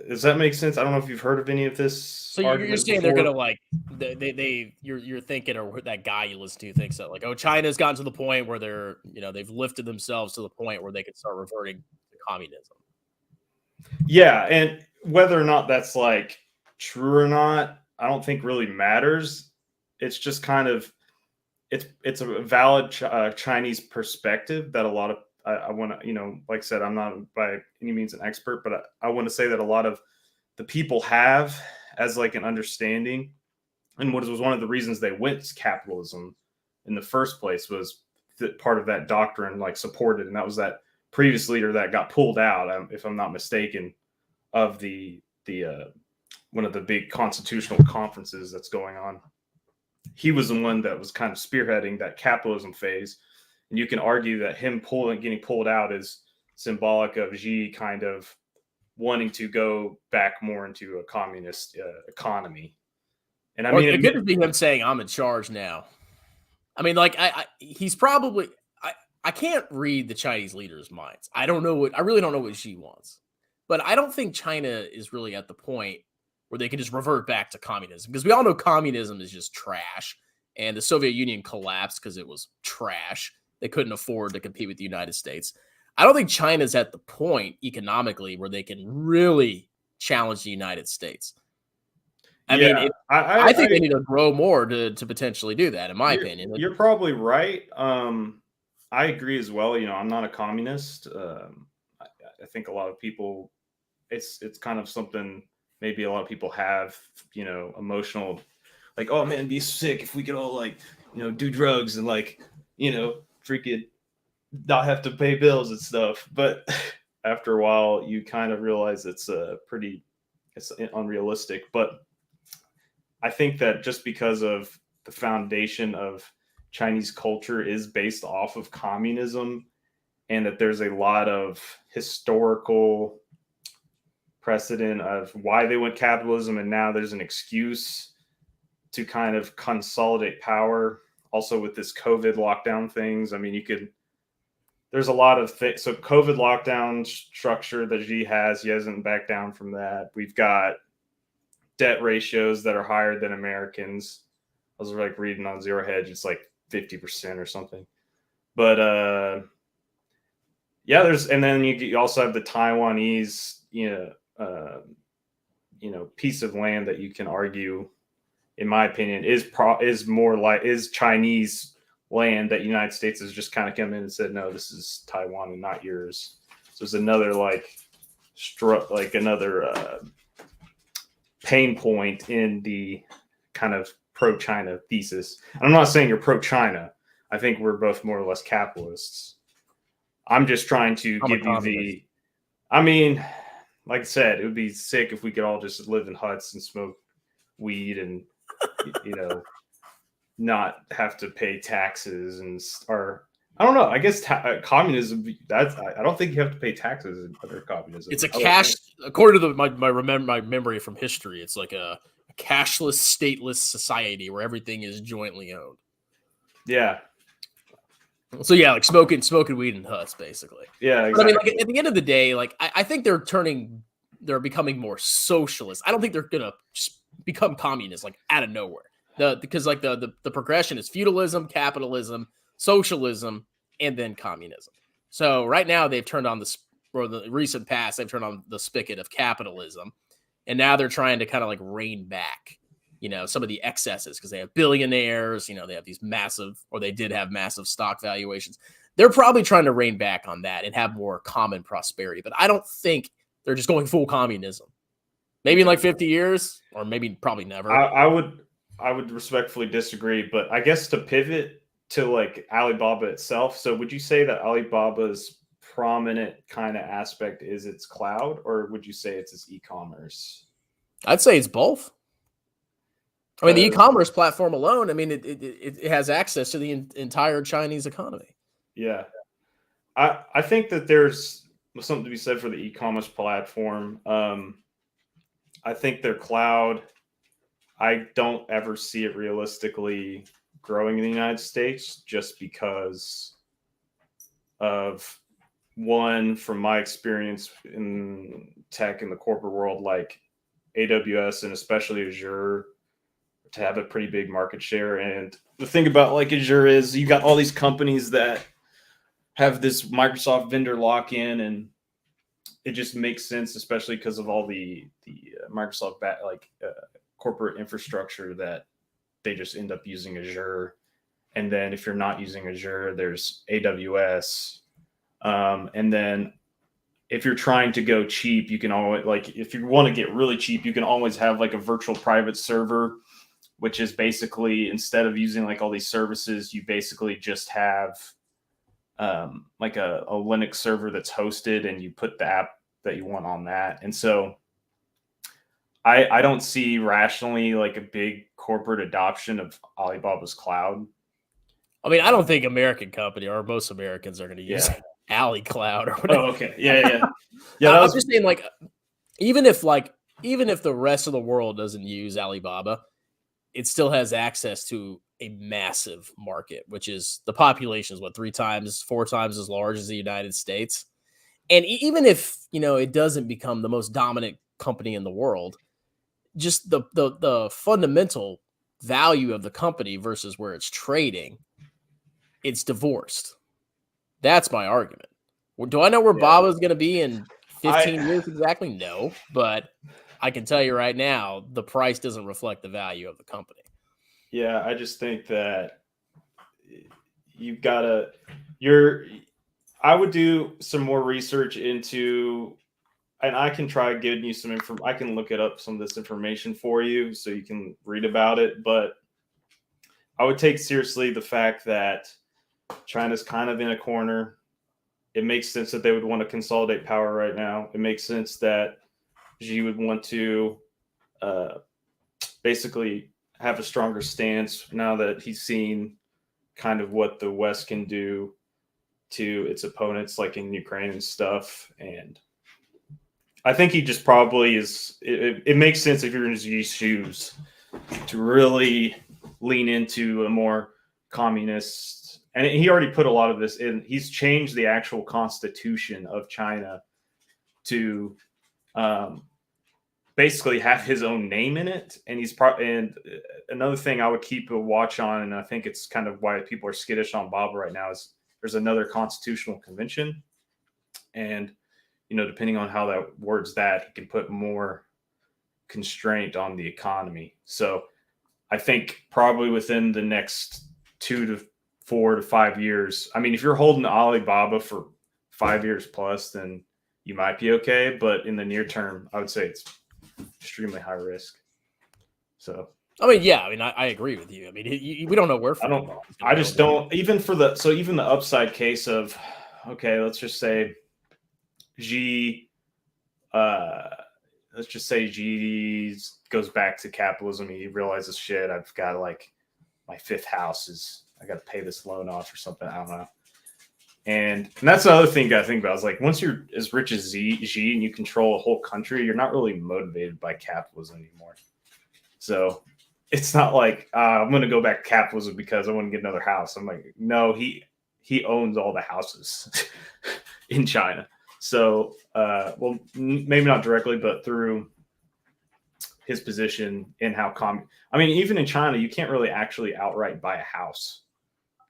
does that make sense? I don't know if you've heard of any of this. So you're saying before. they're gonna like you're thinking, or that guy you listen to thinks that like, oh, China's gotten to the point where they're they've lifted themselves to the point where they can start reverting to communism. Yeah, and whether or not that's like true or not, I don't think really matters. It's just kind of it's a valid Chinese perspective that a lot of I want to, like I said, I'm not by any means an expert, but I want to say that a lot of the people have as like an understanding, and what was one of the reasons they went to capitalism in the first place was that part of that doctrine like supported, and that was that previous leader that got pulled out, if I'm not mistaken, of the one of the big constitutional conferences that's going on. He was the one that was kind of spearheading that capitalism phase. And you can argue that him getting pulled out is symbolic of Xi kind of wanting to go back more into a communist economy. And I mean, it could be him saying, "I'm in charge now." I mean, like he's probably I can't read the Chinese leaders' minds. I really don't know what Xi wants, but I don't think China is really at the point where they can just revert back to communism, because we all know communism is just trash, and the Soviet Union collapsed because it was trash. They couldn't afford to compete with the United States. I don't think China's at the point economically where they can really challenge the United States. I mean, I think they need to grow more to potentially do that, in my opinion. You're probably right. I agree as well. I'm not a communist. I think a lot of people, it's kind of something maybe a lot of people have, emotional, like, oh man, it'd be sick if we could all like, do drugs and like, freaking not have to pay bills and stuff. But after a while, you kind of realize it's unrealistic. But I think that just because of the foundation of Chinese culture is based off of communism, and that there's a lot of historical precedent of why they went capitalism, and now there's an excuse to kind of consolidate power. Also with this COVID lockdown things, I mean, there's a lot of things. So COVID lockdown structure that he hasn't backed down from that. We've got debt ratios that are higher than Americans. I was like reading on Zero Hedge, it's like 50% or something. But yeah, and then you also have the Taiwanese, piece of land that you can argue, in my opinion, is Chinese land that United States has just kind of come in and said, no, this is Taiwan and not yours. So there's another another pain point in the kind of pro-China thesis. And I'm not saying you're pro-China. I think we're both more or less capitalists. I'm just trying to give you like I said, it would be sick if we could all just live in huts and smoke weed and not have to pay taxes I don't know. I guess communism. I don't think you have to pay taxes under communism. It's a cash, according to my memory from history. It's like a cashless, stateless society where everything is jointly owned. Yeah. So yeah, like smoking weed in huts, basically. Yeah, exactly. But I mean, like, at the end of the day, like I think they're becoming more socialist. I don't think they're gonna become communist like out of nowhere. Because like the progression is feudalism, capitalism, socialism, and then communism. So right now they've turned on the recent past, they've turned on the spigot of capitalism, and now they're trying to kind of like rein back some of the excesses because they have billionaires, they have these massive, or they did have massive stock valuations. They're probably trying to rein back on that and have more common prosperity. But I don't think they're just going full communism. Maybe in like 50 years, or maybe probably never. I would respectfully disagree, but I guess to pivot to like Alibaba itself. So would you say that Alibaba's prominent kind of aspect is its cloud, or would you say it's its e-commerce? I'd say it's both. I mean, the e-commerce platform alone, I mean, it has access to the entire Chinese economy. Yeah. I think that there's something to be said for the e-commerce platform. I think their cloud, I don't ever see it realistically growing in the United States just because of, one, from my experience in tech in the corporate world, like AWS and especially Azure to have a pretty big market share. And the thing about like Azure is you got all these companies that have this Microsoft vendor lock-in, and it just makes sense, especially because of all the Microsoft corporate infrastructure that they just end up using Azure. And then if you're not using Azure, there's AWS. And then if you're trying to go cheap, you can always, like, if you want to get really cheap, you can always have like a virtual private server, which is basically, instead of using like all these services, you basically just have like a Linux server that's hosted, and you put the app that you want on that. And so I don't see rationally like a big corporate adoption of Alibaba's cloud. I mean, I don't think American company or most Americans are going to use Ali Cloud or whatever. Oh, okay. Yeah. I'm just saying, like, even if the rest of the world doesn't use Alibaba, it still has access to a massive market, which is the population is what, 4 times as large as the United States. And even if, it doesn't become the most dominant company in the world, just the fundamental value of the company versus where it's trading, it's divorced. That's my argument. Do I know where Baba is going to be in 15 years exactly? No, but I can tell you right now, the price doesn't reflect the value of the company. Yeah, I just think that I would do some more research into, and I can try getting you some I can look up some of this information for you so you can read about it. But I would take seriously the fact that China's kind of in a corner. It makes sense that they would want to consolidate power right now. It makes sense that Xi would want to basically have a stronger stance now that he's seen kind of what the West can do to its opponents, like in Ukraine and stuff. And I think he just probably is. It makes sense if you're in Xi's shoes to really lean into a more communist. And he already put a lot of this in. He's changed the actual constitution of China to basically have his own name in it. And and another thing I would keep a watch on, and I think it's kind of why people are skittish on Baba right now, is there's another constitutional convention. And, depending on how that words that, he can put more constraint on the economy. So I think probably within the next 2 to 4 to 5 years, I mean, if you're holding Alibaba for 5 years plus, then you might be okay. But in the near term, I would say it's extremely high risk. So, I mean, yeah, I agree with you. I mean, we don't know where. I just don't, even the upside case of, okay, let's just say Xi goes back to capitalism. He realizes, shit, I've got like my 5th house I got to pay this loan off or something. I don't know. And that's the other thing you got to think about is, like, once you're as rich as Xi and you control a whole country, you're not really motivated by capitalism anymore. So it's not like I'm going to go back to capitalism because I want to get another house. I'm like, no, he owns all the houses in China. So, well, maybe not directly, but through his position in how even in China, you can't really actually outright buy a house.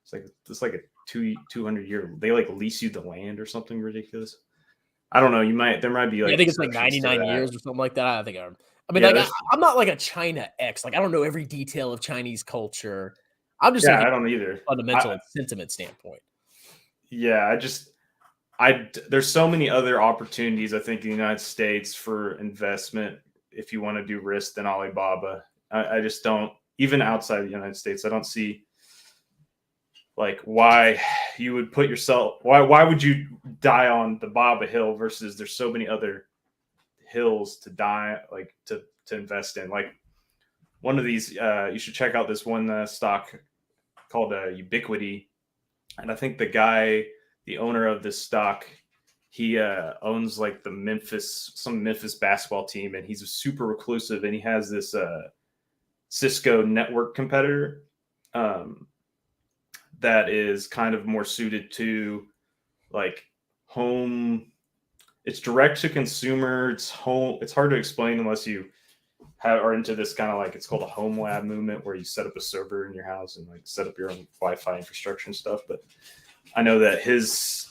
It's like a 200-year. They like lease you the land or something ridiculous. I don't know. There might be like, I think it's like 99 years or something like that. I think I mean, Yeah, like, there's- I'm not like a China X. Like, I don't know every detail of Chinese culture. I'm just yeah, looking I at don't either. fundamental and sentiment standpoint. Yeah, there's so many other opportunities, I think, in the United States for investment if you want to do risk than Alibaba. I just don't, even outside the United States, I don't see like why you would put yourself, why would you die on the Baba hill versus there's so many other hills to die, like to invest in. Like one of these, you should check out this one stock called Ubiquity. And I think the owner of this stock, he owns like some Memphis basketball team, and he's a super reclusive, and he has this Cisco network competitor that is kind of more suited to like home. It's direct to consumer. It's home. It's hard to explain unless you are into this kind of like, it's called a home lab movement, where you set up a server in your house and like set up your own Wi-Fi infrastructure and stuff. But I know that his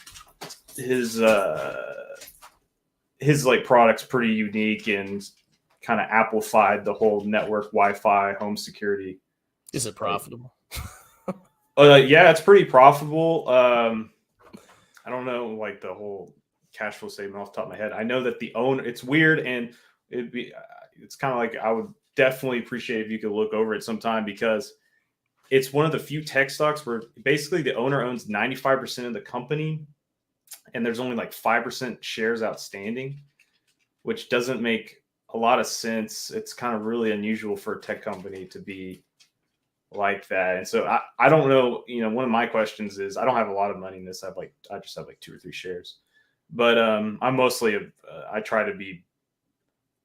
like product's pretty unique and kind of amplified the whole network Wi-Fi home security. Is it profitable? Yeah, it's pretty profitable. I don't know like the whole cash flow statement off the top of my head. I know that the owner, it's weird, and it's kind of like, I would definitely appreciate if you could look over it sometime, because it's one of the few tech stocks where basically the owner owns 95% of the company and there's only like 5% shares outstanding, which doesn't make a lot of sense. It's kind of really unusual for a tech company to be like that. And so I don't know, one of my questions is, I don't have a lot of money in this. I just have like 2 or 3 shares, but I'm mostly I try to be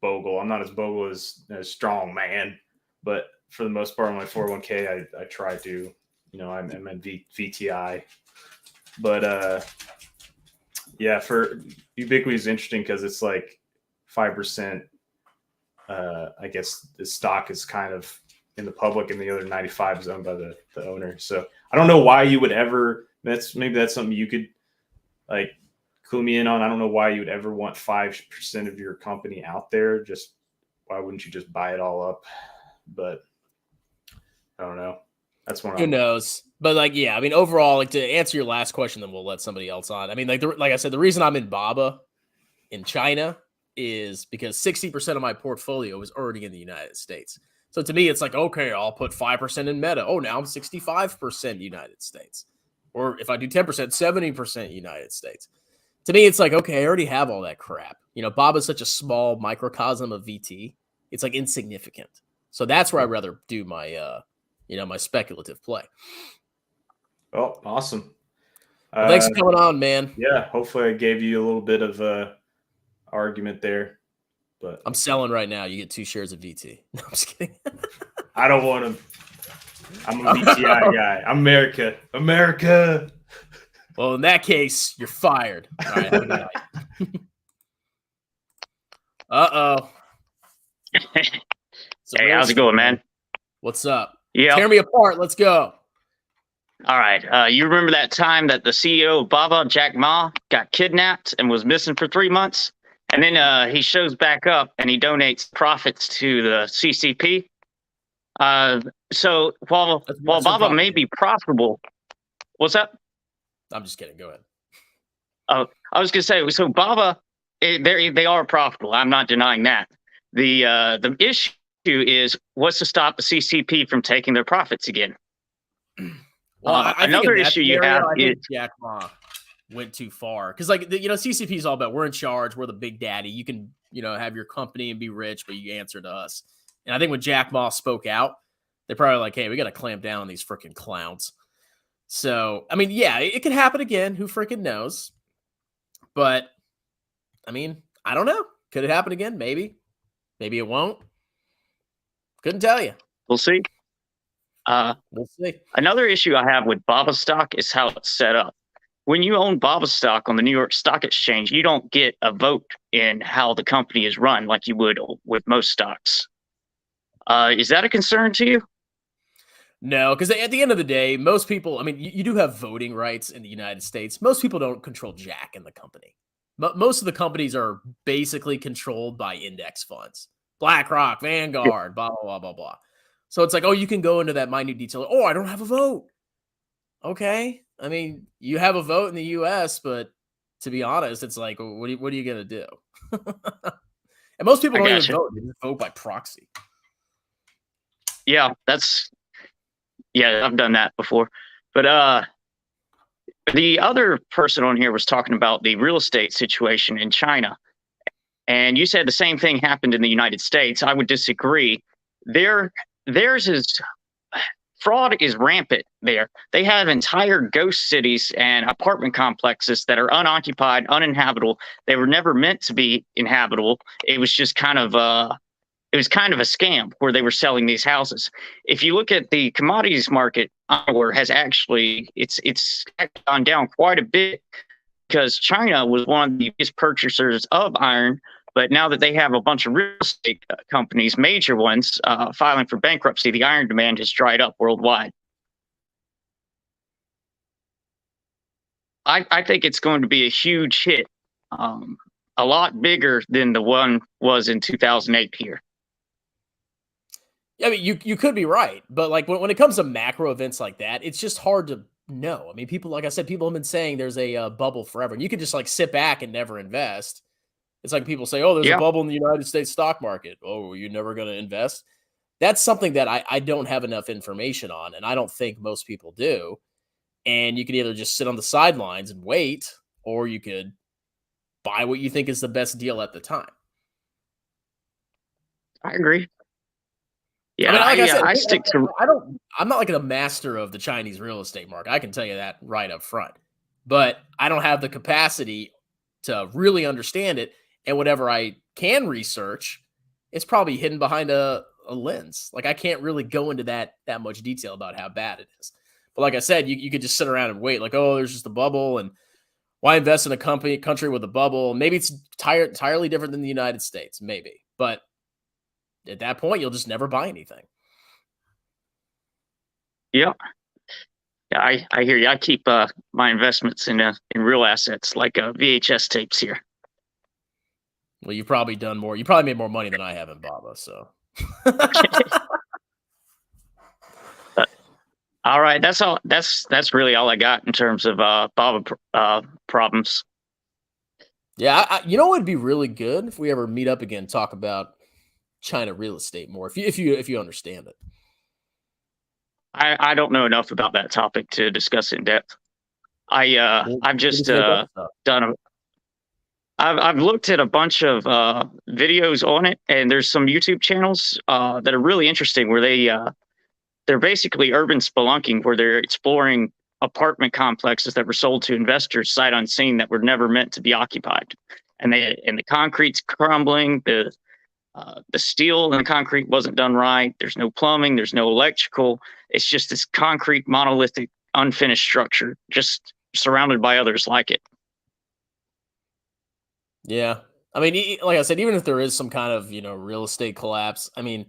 bogle. I'm not as bogle as strong man, but for the most part on my 401k, I try to, I'm in VTI, but yeah, for Ubiquity is interesting because it's like 5%. I guess the stock is kind of in the public, and the other 95 is owned by the owner. So I don't know why you would ever. Maybe that's something you could like clue me in on. I don't know why you would ever want 5% of your company out there. Just why wouldn't you just buy it all up? But I don't know. That's one. Who knows? But like, yeah, I mean, overall, like to answer your last question, then we'll let somebody else on. I mean, like I said, the reason I'm in Baba in China is because 60% of my portfolio is already in the United States. So to me, it's like, okay, I'll put 5% in Meta. Oh, now I'm 65% United States. Or if I do 10%, 70% United States. To me, it's like, okay, I already have all that crap. Baba's such a small microcosm of VT. It's like insignificant. So that's where I'd rather do my, my speculative play. Well, awesome. Well, thanks for coming on, man. Yeah, hopefully I gave you a little bit of argument there. But I'm selling right now. You get 2 shares of VT. No, I'm just kidding. I don't want to. I'm a VTI guy. America. Well, in that case, you're fired. All right, have a good night. Uh-oh. Hey, how's it going, man? What's up? Yeah. Tear me apart. Let's go. All right. You remember that time that the CEO of Baba, Jack Ma, got kidnapped and was missing for 3 months? And then he shows back up and he donates profits to the CCP. So while Baba may be profitable, what's that? I'm just kidding. Go ahead. Oh, I was going to say, so Baba, they are profitable. I'm not denying that. The issue is what's to stop the CCP from taking their profits again. Well, I another think issue you have is Jack Ma went too far, because like CCP is all about, we're in charge, we're the big daddy. You can have your company and be rich, but you answer to us. And I think when Jack Ma spoke out, they're probably like, hey, we got to clamp down on these freaking clowns. So I mean, yeah, it could happen again. Who freaking knows? But I mean, I don't know. Could it happen again? Maybe it won't. Couldn't tell you. We'll see. We'll see. Another issue I have with Baba stock is how it's set up. When you own Baba stock on the New York Stock Exchange, you don't get a vote in how the company is run like you would with most stocks. Is that a concern to you? No, because at the end of the day, most people, I mean, you do have voting rights in the United States. Most people don't control jack in the company. But most of the companies are basically controlled by index funds. BlackRock, Vanguard, blah, blah, blah, blah, blah. So it's like, oh, you can go into that minute detail. Oh, I don't have a vote. Okay. I mean, you have a vote in the US, but to be honest, it's like, what are you going to do? And most people I don't even gotcha. vote. They just vote by proxy. Yeah, I've done that before. But the other person on here was talking about the real estate situation in China. And you said the same thing happened in the United States. I would disagree. Theirs is fraud is rampant there. They have entire ghost cities and apartment complexes that are unoccupied, uninhabitable. They were never meant to be inhabitable. It was just kind of a scam where they were selling these houses. If you look at the commodities market, where has actually it's gone down quite a bit because China was one of the biggest purchasers of iron. But now that they have a bunch of real estate companies, major ones, filing for bankruptcy, the iron demand has dried up worldwide. I think it's going to be a huge hit, a lot bigger than the one was in 2008 here. I mean, you could be right, but like when it comes to macro events like that, it's just hard to know. I mean, people, like I said, people have been saying there's a bubble forever, and you could just like sit back and never invest. It's like people say, oh, there's a bubble in the United States stock market. Oh, you're never going to invest. That's something that I don't have enough information on, and I don't think most people do. And you could either just sit on the sidelines and wait, or you could buy what you think is the best deal at the time. I agree. Yeah, I mean, like I said, I stick to. I'm not like a master of the Chinese real estate market. I can tell you that right up front. But I don't have the capacity to really understand it. And whatever I can research, it's probably hidden behind a lens. Like I can't really go into that much detail about how bad it is. But like I said, you could just sit around and wait. Like, oh, there's just a bubble, and why invest in a country with a bubble? Maybe it's entirely different than the United States, maybe. But at that point, you'll just never buy anything. Yeah, I hear you. I keep my investments in real assets like VHS tapes here. Well, you've probably done more. You probably made more money than I have in Baba. So, all right, that's all. That's really all I got in terms of Baba problems. Yeah, you know, it'd be really good if we ever meet up again, talk about China real estate more. If you understand it. I don't know enough about that topic to discuss in depth. I've just I've looked at a bunch of videos on it, and there's some YouTube channels that are really interesting where they're basically urban spelunking, where they're exploring apartment complexes that were sold to investors sight unseen that were never meant to be occupied, and the concrete's crumbling, the steel and the concrete wasn't done right. There's no plumbing, there's no electrical. It's just this concrete monolithic unfinished structure, just surrounded by others like it. Yeah. I mean, like I said, even if there is some kind of, real estate collapse, I mean,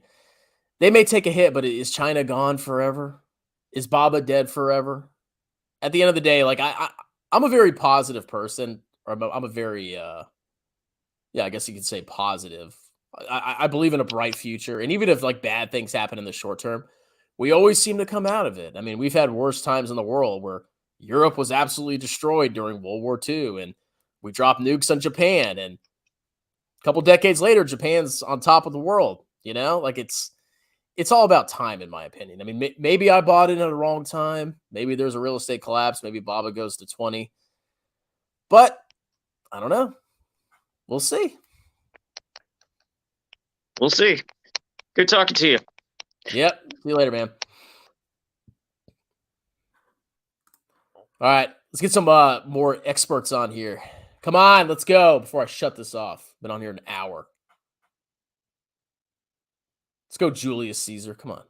they may take a hit, but is China gone forever? Is Baba dead forever? At the end of the day, like I'm a very positive person, or I'm a very, I guess you could say positive. I believe in a bright future. And even if like bad things happen in the short term, we always seem to come out of it. I mean, we've had worse times in the world where Europe was absolutely destroyed during World War II, and we dropped nukes on Japan, and a couple decades later, Japan's on top of the world. Like it's all about time, in my opinion. I mean, maybe I bought it at the wrong time. Maybe there's a real estate collapse. Maybe Baba goes to 20. But I don't know. We'll see. We'll see. Good talking to you. Yep. See you later, man. All right. Let's get some more experts on here. Come on, let's go before I shut this off. Been on here an hour. Let's go, Julius Caesar. Come on.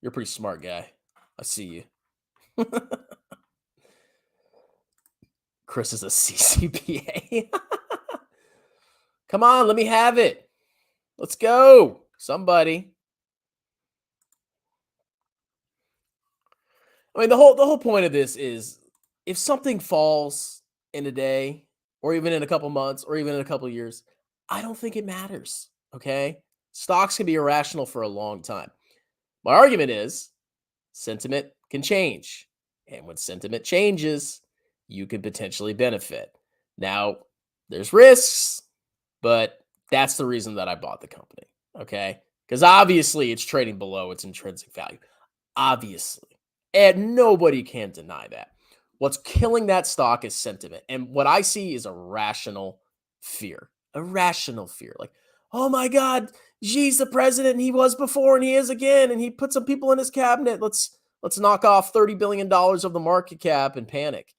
You're a pretty smart guy. I see you. Chris is a CCPA. Come on, let me have it. Let's go. Somebody. I mean, the whole point of this is if something falls in a day, or even in a couple months, or even in a couple years, I don't think it matters. Okay. Stocks can be irrational for a long time. My argument is sentiment can change. And when sentiment changes, you could potentially benefit. Now, there's risks, but that's the reason that I bought the company. Okay. Because obviously it's trading below its intrinsic value. Obviously. And nobody can deny that. What's killing that stock is sentiment. And what I see is a rational fear. A rational fear. Like, oh my God, Xi's the president and he was before and he is again. And he put some people in his cabinet. Let's knock off $30 billion of the market cap and panic.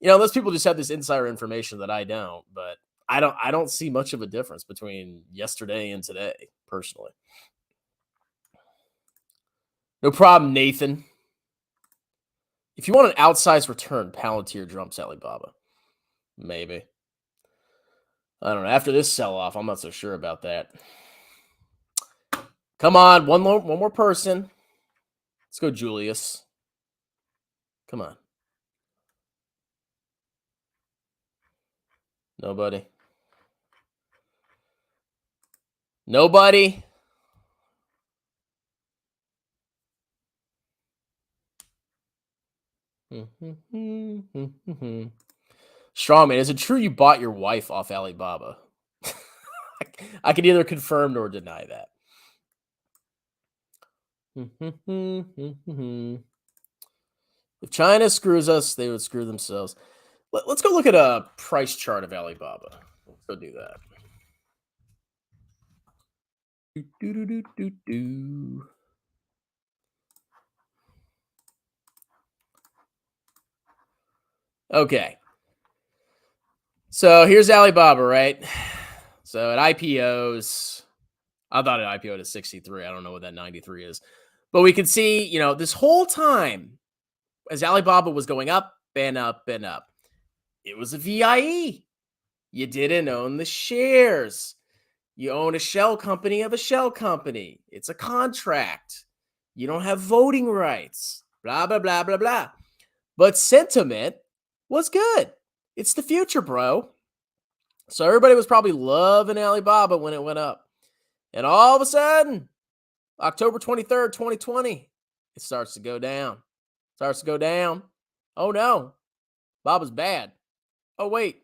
You know, those people just have this insider information that I don't, but I don't see much of a difference between yesterday and today, personally. No problem, Nathan. If you want an outsized return, Palantir jumps Alibaba. Maybe. I don't know. After this sell-off, I'm not so sure about that. Come on, one more person. Let's go, Julius. Come on. Nobody. Nobody. Strongman, is it true you bought your wife off Alibaba? I can neither confirm nor deny that. If China screws us, they would screw themselves. Let's go look at a price chart of Alibaba. Let's go do that. Okay. So here's Alibaba, right? So at IPOs, I thought it IPO'd at 63. I don't know what that 93 is. But we can see, you know, this whole time as Alibaba was going up and up and up, it was a VIE. You didn't own the shares. You own a shell company of a shell company. It's a contract. You don't have voting rights. Blah, blah, blah, blah, blah. But sentiment was good. It's the future, bro. So everybody was probably loving Alibaba when it went up. And all of a sudden, October 23rd, 2020, it starts to go down. Oh, no. Baba's bad. Oh, wait.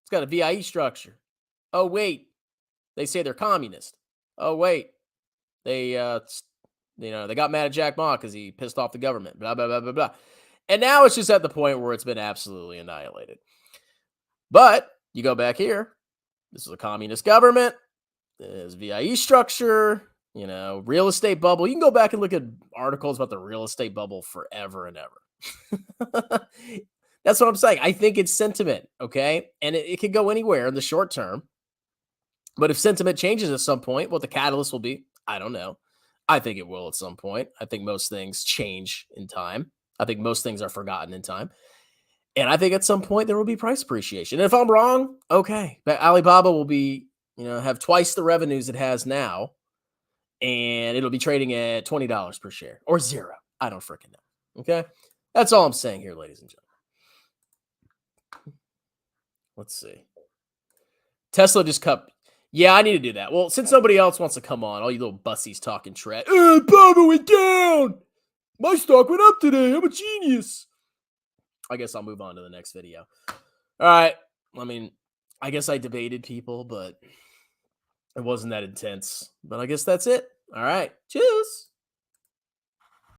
It's got a VIE structure. Oh, wait. They say they're communist. Oh, wait. They got mad at Jack Ma because he pissed off the government. Blah, blah, blah, blah, blah. And now it's just at the point where it's been absolutely annihilated. But you go back here. This is a communist government. There's VIE structure, you know, real estate bubble. You can go back and look at articles about the real estate bubble forever and ever. That's what I'm saying. I think it's sentiment, okay? And it could go anywhere in the short term. But if sentiment changes at some point, what the catalyst will be, I don't know. I think it will at some point. I think most things change in time. I think most things are forgotten in time. And I think at some point there will be price appreciation. And if I'm wrong, okay. But Alibaba will be, have twice the revenues it has now. And it'll be trading at $20 per share or zero. I don't freaking know. Okay. That's all I'm saying here, ladies and gentlemen. Let's see. Tesla just cut. Yeah, I need to do that. Well, since nobody else wants to come on, all you little bussies talking trash. Baba went down. My stock went up today. I'm a genius. I guess I'll move on to the next video. All right. I mean, I guess I debated people, but it wasn't that intense. But I guess that's it. All right. Cheers.